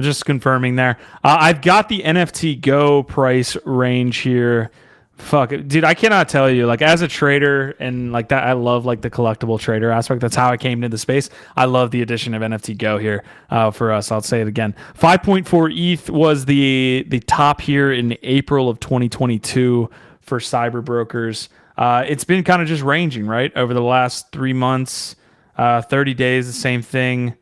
just confirming there. I've got the NFTGO price range here. Fuck it, dude, I cannot tell you, like, as a trader and like that, I love like the collectible trader aspect. That's how I came into the space. I love the addition of NFTGO here for us. I'll say it again. 5.4 ETH was the top here in April of 2022 for CyberBrokers. It's been kind of just ranging, right, over the last 3 months, 30 days, the same thing.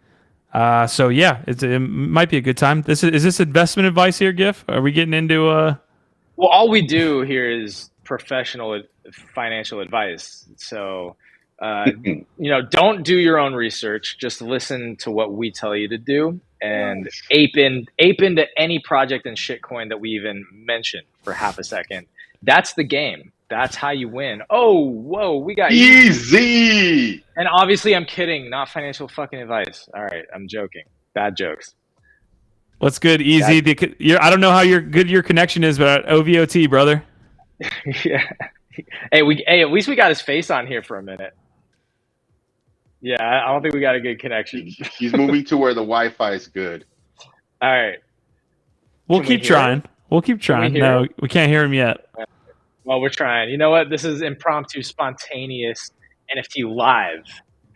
So yeah, it might be a good time. Is this investment advice here, GIF? Are we getting into Well, all we do here is professional financial advice. So, don't do your own research. Just listen to what we tell you to do and ape into any project in shitcoin that we even mention for half a second. That's the game. That's how you win. Oh, whoa, we got easy. And obviously, I'm kidding. Not financial fucking advice. All right, I'm joking. Bad jokes. What's good, Easy? I don't know how good your connection is, but OVOT, brother. Yeah. Hey, at least we got his face on here for a minute. Yeah, I don't think we got a good connection. He's moving to where the Wi-Fi is good. All right. We'll keep trying. No, we can't hear him yet. Well, we're trying. You know what? This is impromptu, spontaneous NFT live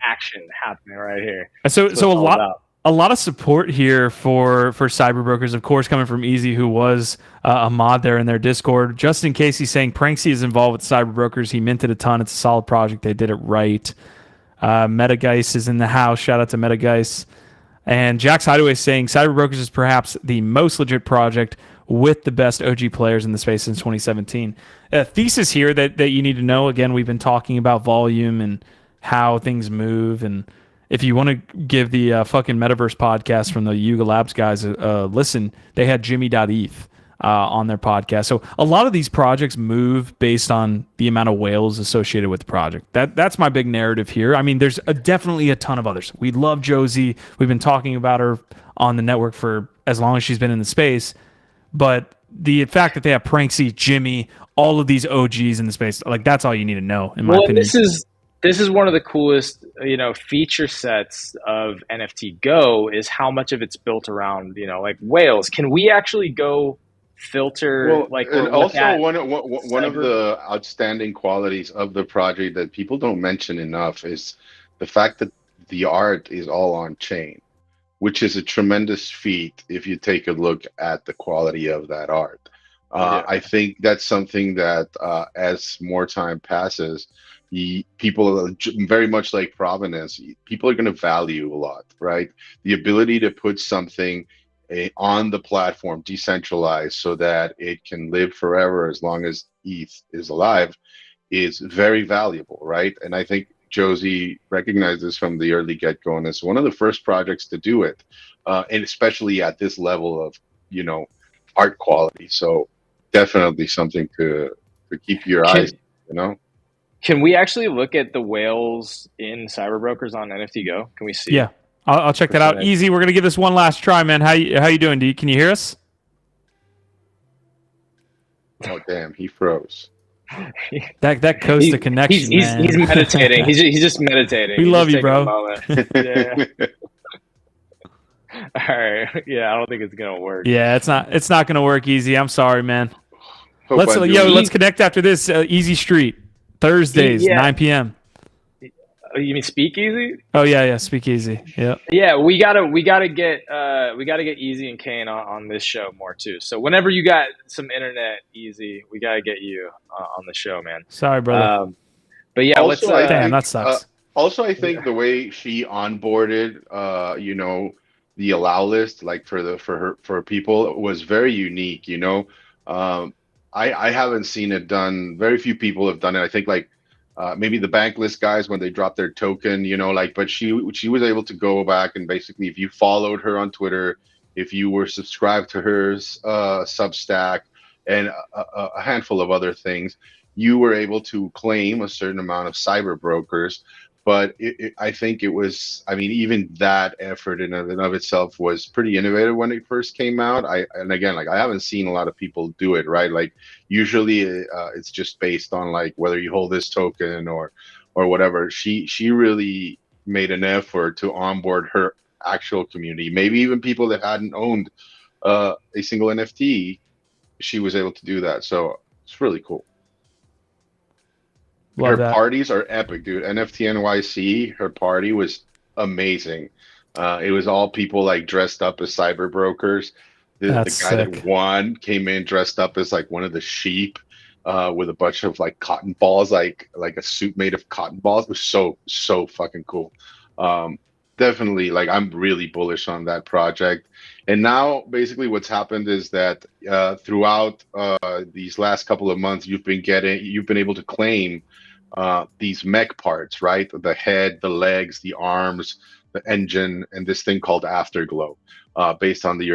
action happening right here. So a lot of support here for CyberBrokers, of course, coming from Easy, who was a mod there in their Discord. Just in case he's saying Pranksy is involved with CyberBrokers, he minted a ton. It's a solid project. They did it right. MetaGeist is in the house. Shout out to MetaGeist. And Jax Hideaway is saying CyberBrokers is perhaps the most legit project with the best OG players in the space since 2017. A thesis here that you need to know. Again, we've been talking about volume and how things move. And if you want to give the fucking Metaverse podcast from the Yuga Labs guys a listen, they had Jimmy.eth on their podcast. So a lot of these projects move based on the amount of whales associated with the project. That's my big narrative here. I mean, there's definitely a ton of others. We love Josie. We've been talking about her on the network for as long as she's been in the space. But the fact that they have Pranksy, Jimmy, all of these OGs in the space, like that's all you need to know, in my opinion. This is one of the coolest, feature sets of NFTGO is how much of it's built around, like whales. Can we actually go filter and also one of the outstanding qualities of the project that people don't mention enough is the fact that the art is all on chain, which is a tremendous feat if you take a look at the quality of that art. I think that's something that as more time passes, people, very much like provenance, people are going to value a lot, right? The ability to put something on the platform decentralized so that it can live forever as long as ETH is alive is very valuable, right? And I think Josie recognized this from the early get-go, and it's one of the first projects to do it, and especially at this level of art quality. So definitely something to keep your eyes, Can we actually look at the whales in CyberBrokers on NFTGO? Can we see? Yeah, I'll check that out. Easy. We're gonna give this one last try, man. How you doing? Can you hear us? Oh damn, he froze. that Costa connection. He's meditating. He's just meditating. We love you, bro. Yeah. All right. Yeah, I don't think it's gonna work. Yeah, it's not gonna work. Easy. I'm sorry, man. Let's connect after this. Easy Street Thursdays, 9 p.m. You mean Speakeasy? Oh yeah, Speakeasy. Yeah. Yeah, we gotta get Easy and Kane on this show more too. So whenever you got some internet, Easy, we gotta get you on the show, man. Sorry, brother. But yeah, also, damn, that sucks. Also, I think the way she onboarded, the allow list, like for people, was very unique. I haven't seen it done. Very few people have done it. I think maybe the bankless guys when they drop their token, but she was able to go back and basically, if you followed her on Twitter, if you were subscribed to her Substack and a handful of other things, you were able to claim a certain amount of CyberBrokers. But I think it was, even that effort in and of itself was pretty innovative when it first came out. I haven't seen a lot of people do it, right? Like usually it's just based on whether you hold this token or whatever. She really made an effort to onboard her actual community. Maybe even people that hadn't owned a single NFT, she was able to do that. So it's really cool. Love her that. Parties are epic, dude. NFT NYC, her party was amazing. It was all people dressed up as CyberBrokers. The guy sick. that won came in dressed up as one of the sheep with a bunch of cotton balls, like a suit made of cotton balls. It was so fucking cool. Definitely, I'm really bullish on that project. And now, basically, what's happened is that throughout these last couple of months, you've been able to claim these mech parts, right? The head, the legs, the arms, the engine, and this thing called Afterglow, based on the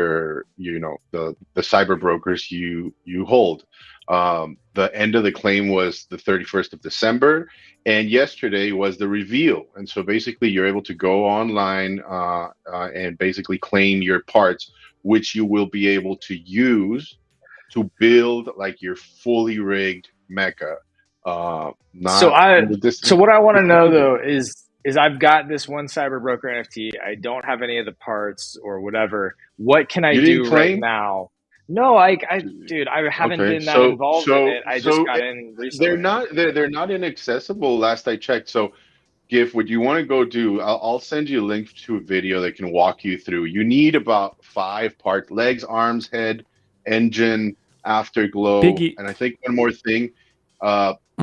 CyberBrokers you hold. The end of the claim was the 31st of December, and yesterday was the reveal. And so basically, you're able to go online and basically claim your parts, which you will be able to use to build your fully rigged mecha. So what I want to know though is I've got this one CyberBroker NFT. I don't have any of the parts or whatever. What can I do right now? No, dude, I haven't been that involved in it. I just got in recently. They're not inaccessible. Last I checked. So, Gif, what you want to go do? I'll send you a link to a video that can walk you through. You need about 5 parts: legs, arms, head, engine, Afterglow, and I think one more thing.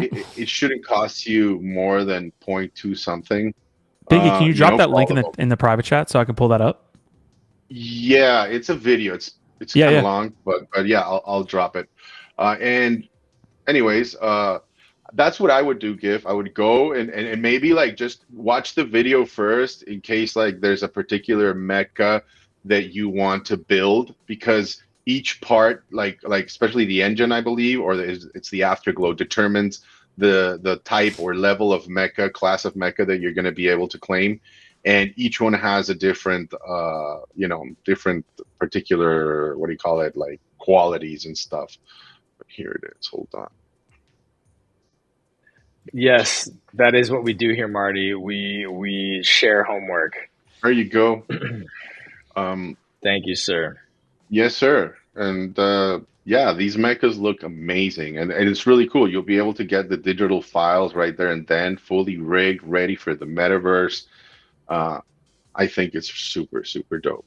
It shouldn't cost you more than 0.2 something. Biggie, can you drop that link in the private chat so I can pull that up? Yeah, it's a video. It's kind of long, but yeah, I'll drop it. And anyways, that's what I would do, Gif. I would go and maybe like just watch the video first in case like there's a particular mecha that you want to build, because each part, like especially the engine, I believe, or it's the afterglow, determines the type or level of mecha, class of mecha that you're going to be able to claim. And each one has a different, different particular, what do you call it, like qualities and stuff. But here it is. Hold on. Yes, that is what we do here, Marty. We share homework. There you go. Thank you, sir. Yes, sir. And yeah, these mechas look amazing, and it's really cool. You'll be able to get the digital files right there and then, fully rigged, ready for the metaverse. I think it's super, super dope.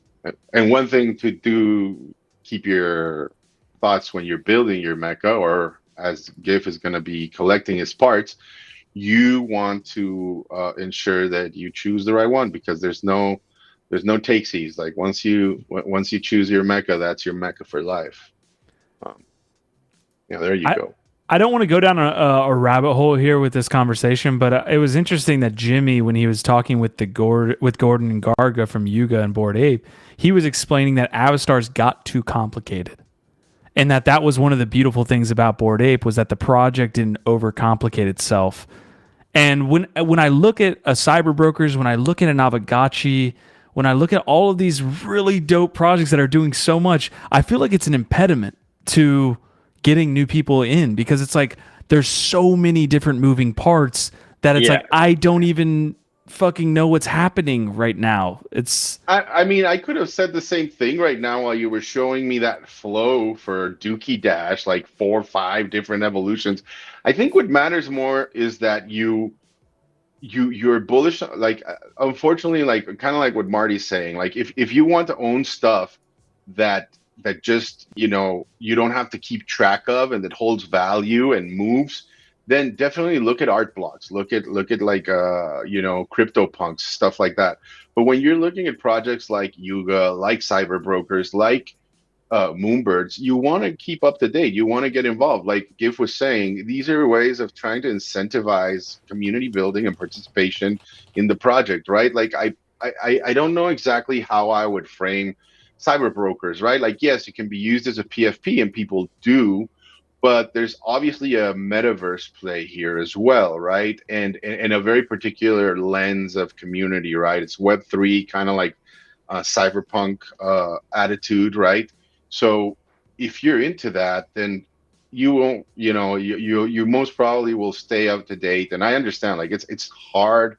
And one thing to do, keep your thoughts when you're building your mecha, or as GIF is going to be collecting his parts, you want to ensure that you choose the right one, because there's no takesies. Like once you choose your mecha, that's your mecha for life. Yeah, there you go. I don't want to go down a rabbit hole here with this conversation, but it was interesting that Jimmy, when he was talking with Gordon and Garga from Yuga and Bored Ape, he was explaining that Avastars got too complicated, and that was one of the beautiful things about Bored Ape, was that the project didn't overcomplicate itself. And when I look at a CyberBrokers, when I look at an Avagachi, when I look at all of these really dope projects that are doing so much, I feel like it's an impediment to getting new people in, because it's like there's so many different moving parts that it's like I don't even fucking know what's happening right now. I mean, I could have said the same thing right now while you were showing me that flow for Dookie Dash, like 4 or 5 different evolutions. I think what matters more is that you're bullish. Like, unfortunately, like kind of like what Marty's saying, like if you want to own stuff that just, you don't have to keep track of, and that holds value and moves, then definitely look at art blocks. Look at like CryptoPunks, stuff like that. But when you're looking at projects like Yuga, like CyberBrokers, like Moonbirds, you want to keep up to date. You want to get involved. Like Gif was saying, these are ways of trying to incentivize community building and participation in the project, right? Like I don't know exactly how I would frame CyberBrokers, right? Like, yes, it can be used as a PFP, and people do, but there's obviously a metaverse play here as well, right? And a very particular lens of community, right? It's Web3, kind of like cyberpunk attitude, right? So if you're into that, then you won't, you most probably will stay up to date. And I understand, like, it's hard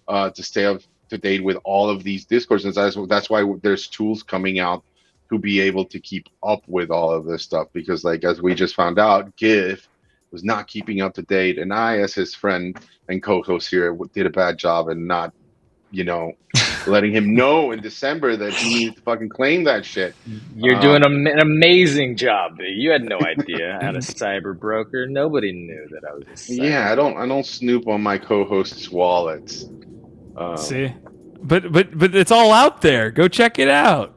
to stay up to date with all of these discourses. That's why there's tools coming out to be able to keep up with all of this stuff, because like, as we just found out, GIF was not keeping up to date, and I, as his friend and co-host here, did a bad job and not, letting him know in December that he needed to fucking claim that shit. You're doing an amazing job, dude. You had no idea I had a CyberBroker. Nobody knew that I was a cyber. Yeah, I don't snoop on my co-host's wallets. See, but it's all out there. Go check it out.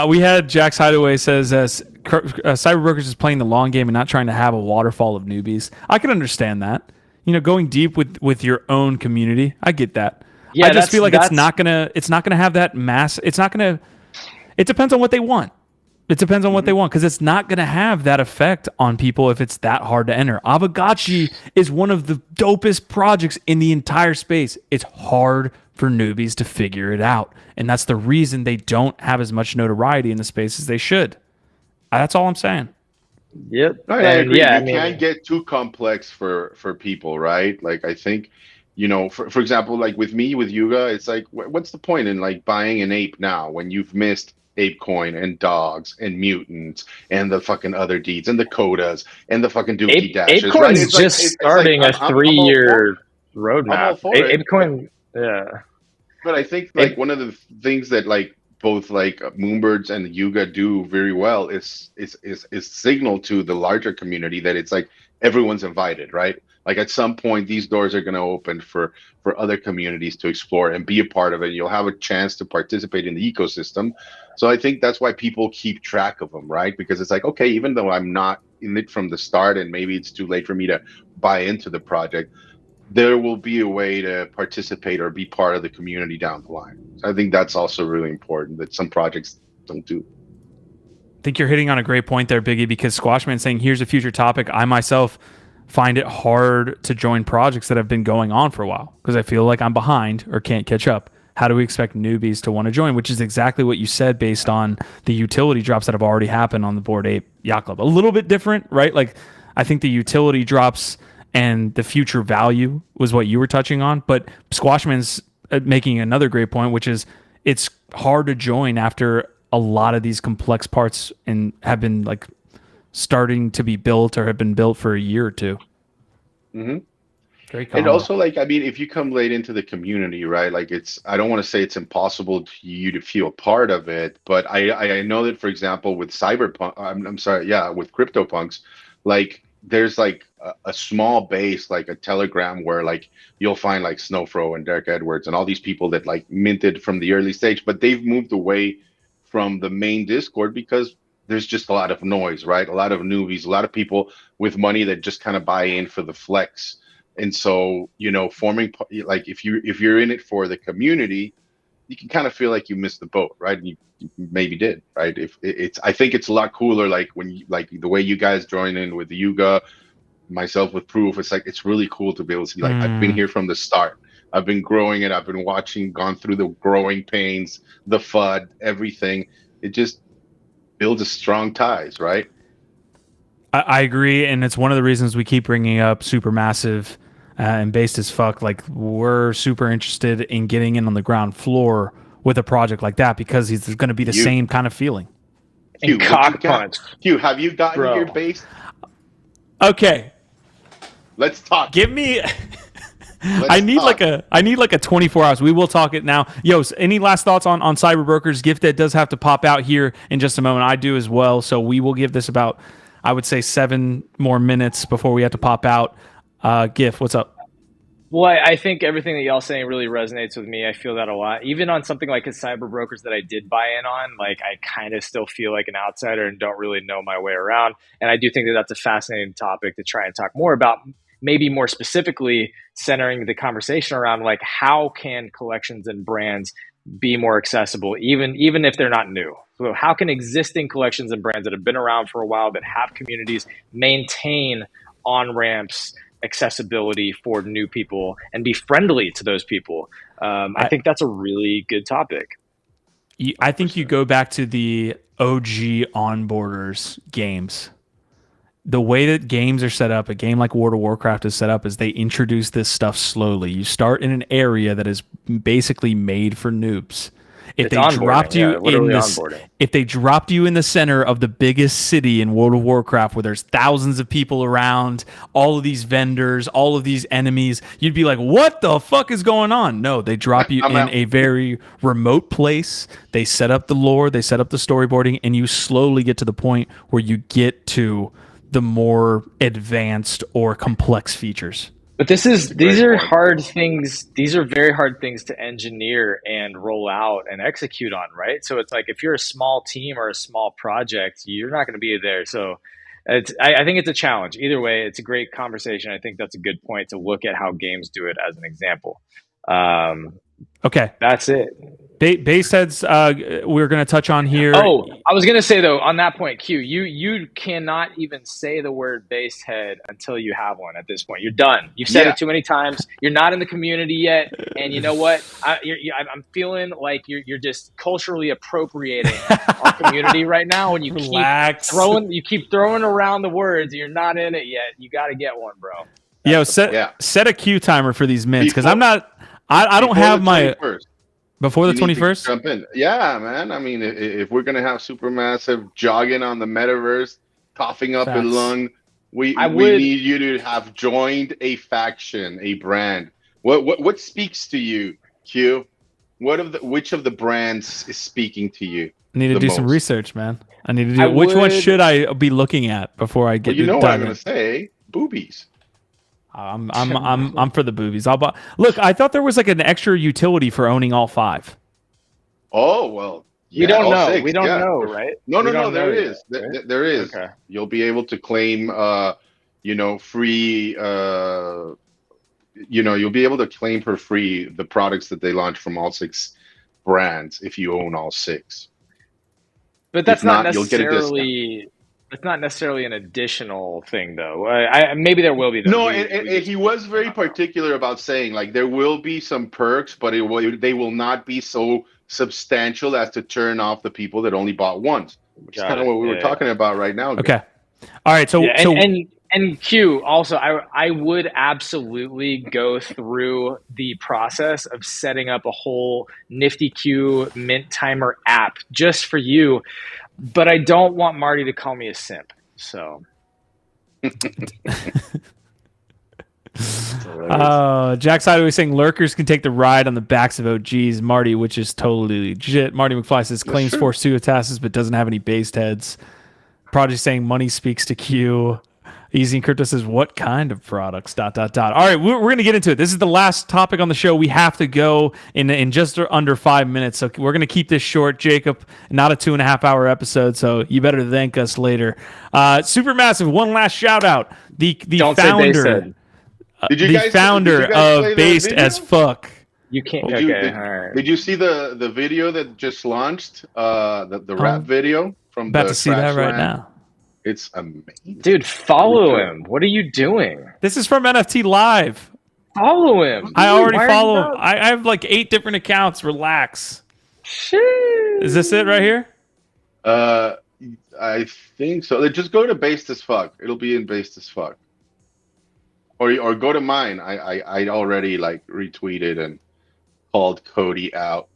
We had Jack's Hideaway says CyberBrokers is playing the long game and not trying to have a waterfall of newbies. I can understand that. Going deep with your own community. I get that. Yeah, I just feel like it's not gonna have that mass. It depends on what they want. It depends on what they want, because it's not going to have that effect on people if it's that hard to enter. Avagachi is one of the dopest projects in the entire space. It's hard for newbies to figure it out, and that's the reason they don't have as much notoriety in the space as they should. That's all I'm saying. Yep. I agree. Yeah, you can't get too complex for people, right? Like, I think, for example, like with me, with Yuga, it's like, what's the point in like buying an ape now when you've missed ApeCoin and dogs and mutants and the fucking other deeds and the codas and the fucking Dookie Dashes? ApeCoin right? is just starting a 3-year roadmap. ApeCoin, yeah. But I think like one of the things that like both like Moonbirds and Yuga do very well is signal to the larger community that it's like everyone's invited, right? Like at some point, these doors are going to open for other communities to explore and be a part of it. You'll have a chance to participate in the ecosystem. So I think that's why people keep track of them, right? Because it's like, okay, even though I'm not in it from the start, and maybe it's too late for me to buy into the project, there will be a way to participate or be part of the community down the line. So I think that's also really important that some projects don't do. I think you're hitting on a great point there, Biggie, because Squashman's saying, here's a future topic. I myself find it hard to join projects that have been going on for a while because I feel like I'm behind or can't catch up. How do we expect newbies to want to join? Which is exactly what you said based on the utility drops that have already happened on the Bored Ape Yacht Club. A little bit different, right? Like, I think the utility drops and the future value was what you were touching on. But Squashman's making another great point, which is it's hard to join after a lot of these complex parts and have been like starting to be built or have been built for a year or two. Mm-hmm. Great and also, like, I mean, if you come late into the community, right, like, it's, I don't want to say it's impossible to you to feel part of it, but I know that, for example, with Cyberpunk, I'm sorry, yeah, with CryptoPunks, like, there's like a small base, like a Telegram, where like you'll find like Snowfro and Derek Edwards and all these people that like minted from the early stage, but they've moved away from the main Discord because there's just a lot of noise, right? A lot of newbies, a lot of people with money that just kind of buy in for the flex. And so, you know, forming, like, if you're in it for the community, you can kind of feel like you missed the boat, right? And you maybe did, right? If it's, I think it's a lot cooler, like when you, like the way you guys join in with the Yuga, myself with Proof, it's like, it's really cool to be able to see, like, I've been here from the start. I've been growing it. I've been watching, gone through the growing pains, the FUD, everything. It just builds a strong ties, right? I agree, and it's one of the reasons we keep bringing up Supermassive and Based as Fuck. Like, we're super interested in getting in on the ground floor with a project like that because it's going to be the same kind of feeling. And cock punch. Hugh, have you gotten your base? Okay, let's talk. Give me. I need like a 24 hours. We will talk it now. Yo, any last thoughts on CyberBrokers? Gift does have to pop out here in just a moment. I do as well. So we will give this about, I would say, 7 more minutes before we have to pop out. Gift, what's up? Well, I think everything that y'all saying really resonates with me. I feel that a lot. Even on something like a CyberBrokers that I did buy in on, like, I kind of still feel like an outsider and don't really know my way around. And I do think that that's a fascinating topic to try and talk more about. Maybe more specifically centering the conversation around, like, how can collections and brands be more accessible, even if they're not new? So how can existing collections and brands that have been around for a while, that have communities, maintain on-ramps, accessibility for new people, and be friendly to those people? I think that's a really good topic. I think you go back to the OG onboarders games. The way that games are set up, a game like World of Warcraft is set up, is they introduce this stuff slowly. You start in an area that is basically made for noobs. If they dropped you in if they dropped you in the center of the biggest city in World of Warcraft, where there's thousands of people around, all of these vendors, all of these enemies, you'd be like, "What the fuck is going on?" No, they drop you in a very remote place. They set up the lore, they set up the storyboarding, and you slowly get to the point where you get to the more advanced or complex features. But these are hard things. These are very hard things to engineer and roll out and execute on, right? So it's like, if you're a small team or a small project, you're not going to be there. So I think it's a challenge. Either way, it's a great conversation. I think that's a good point to look at how games do it as an example. Okay. That's it. BasedHeads, we're going to touch on here. Oh, I was going to say, though, on that point, Q, you cannot even say the word BasedHead until you have one at this point. You're done. You've said it too many times. You're not in the community yet. And you know what? I'm feeling like you're just culturally appropriating our community right now. When you keep throwing around the words, you're not in it yet. You got to get one, bro. Yo, set a Q timer for these mints, because I'm not. I don't have my. 21st. Before the 21st? Jump in. Yeah, man. I mean, if we're going to have Supermassive jogging on the metaverse, coughing up a lung, we need you to have joined a faction, a brand. What speaks to you, Q? Which of the brands is speaking to you? I need to do some research, man. I need to do. Which one should I be looking at before I get? Well, you know what I'm going to say? Boobies. I'm for the boobies. I'll buy. Look, I thought there was like an extra utility for owning all 5. Oh well, We don't know. 6, We don't know, right? No, We no, don't there know is. yet, right? There is. Okay. You'll be able to claim, free, you'll be able to claim for free the products that they launch from all 6 brands if you own all 6. But that's not you'll get a discount. necessarily. It's not necessarily an additional thing, though. Maybe there will be. Though. No, and he was very particular about saying like there will be some perks, but they will not be so substantial as to turn off the people that only bought once, which is kind of what we were talking about right now. Okay. All right. So, and Q also, I would absolutely go through the process of setting up a whole Nifty Q Mint Timer app just for you, but I don't want Marty to call me a simp. So. Jack Sideways saying lurkers can take the ride on the backs of OGs. Marty, which is totally legit. Marty McFly says claims 4 pseudotasses but doesn't have any based heads. Prodigy saying money speaks to Q. Easy and Crypto says what kind of products? ... All right, we're going to get into it. This is the last topic on the show. We have to go in just under 5 minutes, so we're going to keep this short, Jacob. Not a 2.5-hour episode, so you better thank us later. Supermassive, one last shout out. The founder. The founder of Based as Fuck. You can't. All right. Did you see the video that just launched? The rap video from about to see that right now. It's amazing, dude. Follow him. What are you doing? This is from NFT Live. Follow him. I already follow him. I have like 8 different accounts. Relax. Shit. Is this it right here? I think so. Just go to Based as Fuck. It'll be in Based as Fuck. Or go to mine. I already like retweeted and called Cody out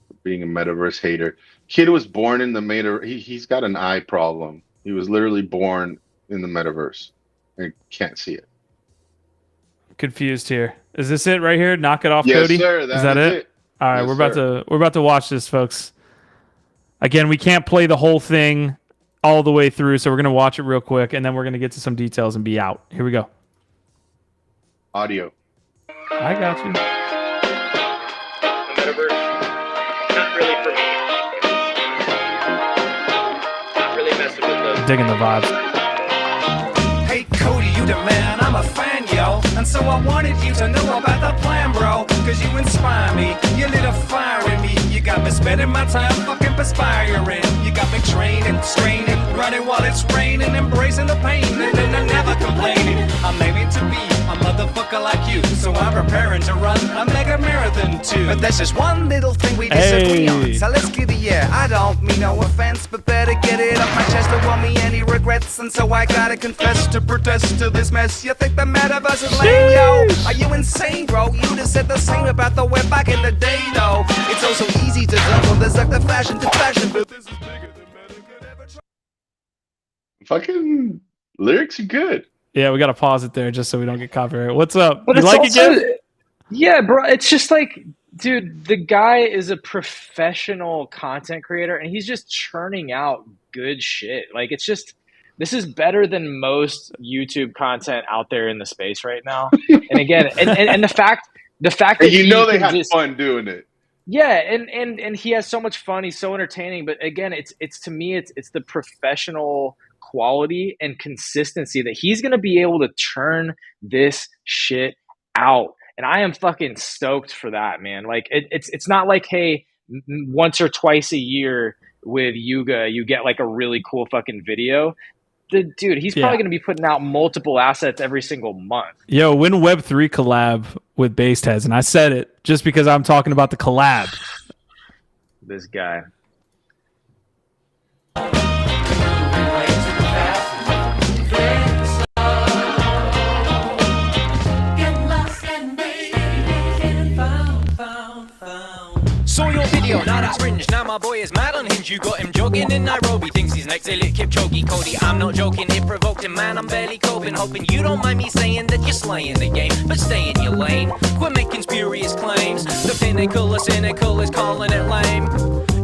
for being a metaverse hater. Kid was born in the metaverse. He's got an eye problem. He was literally born in the metaverse and can't see it. Confused here. Is this it right here? Knock it off, yes, Cody. Sir, is that it? All right, yes, we're about to watch this, folks. Again, we can't play the whole thing all the way through, so we're gonna watch it real quick, and then we're gonna get to some details and be out. Here we go. Audio. I got you. The metaverse, not really for me. Not really messing with those. Digging the vibes. Hey Cody, you the man, I'm a fan, yo. And so I wanted you to know about the plan, bro. Cause you inspire me, you lit a fire in me. You got me spending my time fucking perspiring. You got me training, straining, running while it's raining, embracing the pain, and then I'm never complaining. I'm aiming to be a motherfucker like you, so I'm preparing to run a mega marathon too. But there's just one little thing we disagree on, so let's get it, I don't mean no offense, but better get it off my chest. Don't want me any regrets, and so I gotta confess to protest to this mess. You think the metaverse is lame, yo? Are you insane, bro? You just said the same about the web back in the day, though. It's also easy to jump from this like the fashion to fashion, but this is bigger than meta could ever try. Fucking lyrics are good. Yeah, we got to pause it there just so we don't get copyright. What's up? But you like it, Jeff? Yeah, bro. It's just like, dude, the guy is a professional content creator, and he's just churning out good shit. Like, it's just, this is better than most YouTube content out there in the space right now. And again, and the fact that they had fun doing it. Yeah, and he has so much fun. He's so entertaining. But again, it's to me, it's the professional quality and consistency that he's going to be able to churn this shit out. And I am fucking stoked for that, man. Like it's not like, hey, once or twice a year with Yuga, you get like a really cool fucking video. Dude, he's probably going to be putting out multiple assets every single month. Yo, win Web3 collab with BasedHeads. And I said it just because I'm talking about the collab. This guy. Saw your video, now that's cringe. Now my boy is mad on Hinge. You got him jogging in Nairobi. Thinks he's next to lit Kipchoge. Cody, I'm not joking. It provoked him, man. I'm barely coping. Hoping you don't mind me saying that you're slaying the game. But stay in your lane. Quit making spurious claims. The pinnacle of cynical is calling it lame.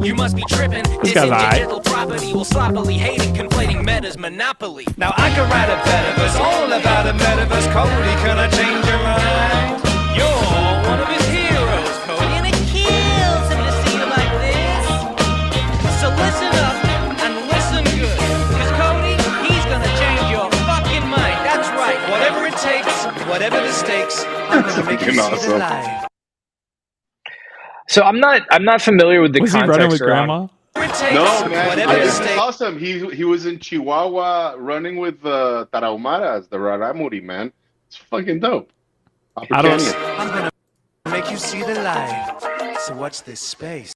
You must be tripping. This guy's digital property will sloppily hating, conflating meta's monopoly. Now I can write a metaverse, all about a metaverse. Cody, can I change your mind? You're one of his heroes, Cody, and it kills him to see you like this. whatever the stakes, I'm gonna make you see the light. So I'm not familiar with the Was he running context with around. grandma? No, man, Whatever the it's stakes. awesome. He was in Chihuahua running with the Tarahumaras, the Raramuri, man. It's fucking dope. I don't. Opportunity. I'm gonna make you see the light. So watch this space.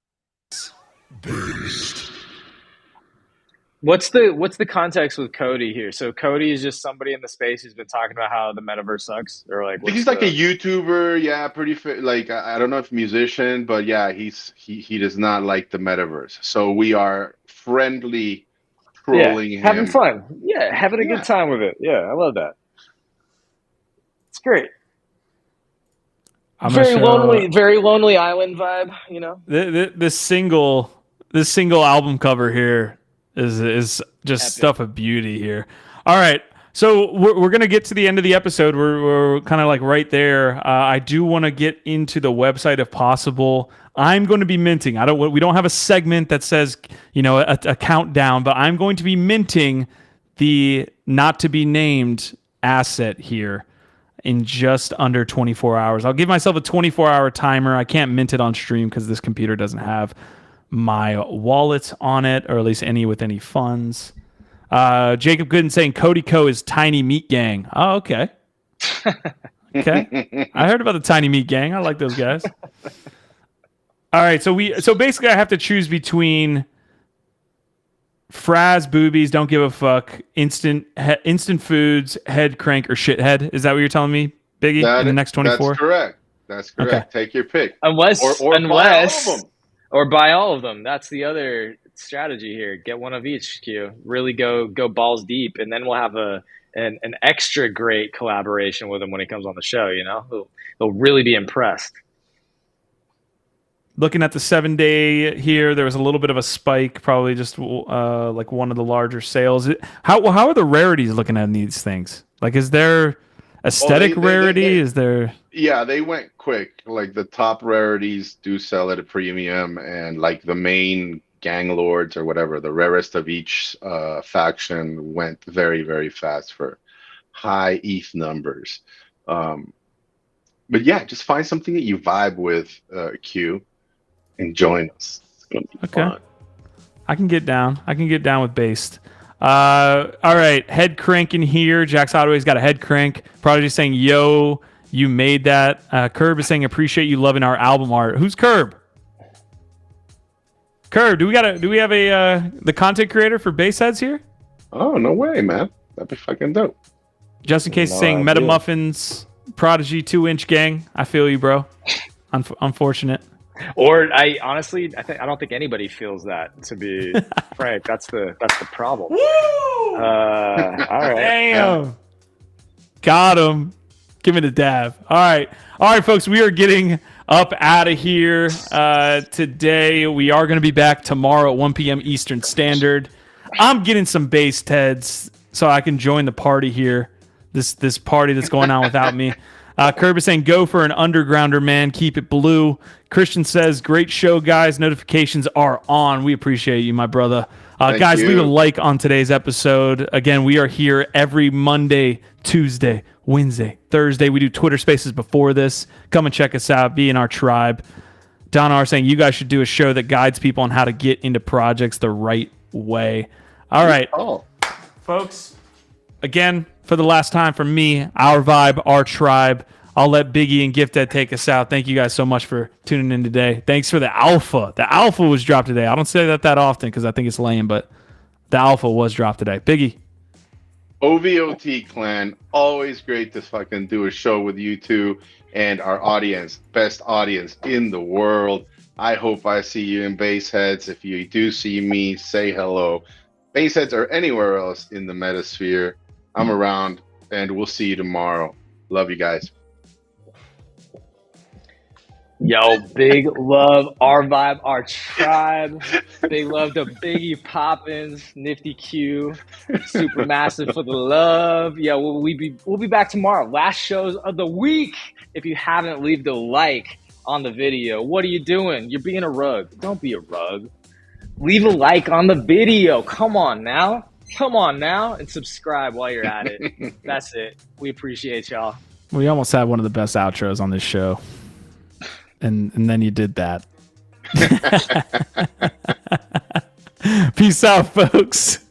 What's the context with Cody here? So Cody is just somebody in the space who's been talking about how the metaverse sucks, or like I think he's like a YouTuber, yeah, pretty like I don't know if musician, but yeah, he does not like the metaverse. So we are friendly trolling him. having fun, having a good time with it. Yeah, I love that. It's great. Very lonely island vibe, you know. This single album cover here is just Epic. stuff of beauty here. All right, so we're gonna get to the end of the episode. We're kind of like right there. I do want to get into the website if possible. I'm going to be minting. We don't have a segment that says a countdown, but I'm going to be minting the not to be named asset here in just under 24 hours. I'll give myself a 24-hour timer. I can't mint it on stream because this computer doesn't have my wallet on it, or at least any with any funds. Jacob Gooden saying Cody Co is Tiny Meat Gang. Oh, okay. Okay. I heard about the Tiny Meat Gang. I like those guys. All right, so basically I have to choose between Fraz Boobies, Don't Give a Fuck, Instant Foods, Head Crank, or Shithead. Is that what you're telling me, Biggie, in the next 24? That's correct. That's correct. Okay. Take your pick. Unless Buy all of them. Or buy all of them. That's the other strategy here. Get one of each, Q. Really go balls deep, and then we'll have an extra great collaboration with him when he comes on the show. You know, he'll really be impressed. Looking at the 7-day here, there was a little bit of a spike, probably just like one of the larger sales. How are the rarities looking at these things? Like, is there aesthetic rarity? Is there? Yeah, they went quick. Like the top rarities do sell at a premium, and like the main gang lords or whatever, the rarest of each faction went very, very fast for high ETH numbers. But yeah, just find something that you vibe with, Q, and join us. It's gonna be fun. I can get down. With Based. All right, head crank in here. Jack's Ottaway's got a head crank. Prodigy saying, "Yo, you made that." Curb is saying, "Appreciate you loving our album art." Who's Curb? Curb, do we have the content creator for BasedHeads here? Oh, no way, man. That'd be fucking dope. Just in case, saying Meta Muffins, Prodigy 2-inch gang. I feel you, bro. Unfortunate. Or I don't think anybody feels that, to be frank. That's the problem. Woo! All right. Damn. Got him. Give me the dab. All right, folks. We are getting up out of here today. We are going to be back tomorrow at 1 p.m. Eastern Standard. I'm getting some BasedHeads so I can join the party here. This party that's going on without me. Curb is saying, "Go for an undergrounder, man. Keep it blue." Christian says, "Great show, guys. Notifications are on." We appreciate you, my brother. Guys, leave a like on today's episode. Again, we are here every Monday, Tuesday, Wednesday, Thursday. We do Twitter Spaces before this. Come and check us out. Be in our tribe. Don R saying, "You guys should do a show that guides people on how to get into projects the right way." All right, folks. Again, for the last time from me, our vibe, our tribe. I'll let Biggie and Gift Ed take us out. Thank you guys so much for tuning in today. Thanks for the alpha. The alpha was dropped today. I don't say that often because I think it's lame, but the alpha was dropped today. Biggie. OVOT clan, always great to fucking do a show with you two and our audience, best audience in the world. I hope I see you in BasedHeads. If you do see me, say hello. BasedHeads or anywhere else in the metasphere. I'm around, and we'll see you tomorrow. Love you guys. Yo, big love, our vibe, our tribe. Big love to Biggie Poppins, Nifty Q, Supermassive for the love. Yeah, we'll be back tomorrow. Last shows of the week. If you haven't, leave the like on the video. What are you doing? You're being a rug. Don't be a rug. Leave a like on the video. Come on now, and subscribe while you're at it. That's it. We appreciate y'all. We almost had one of the best outros on this show, and then you did that. Peace out, folks.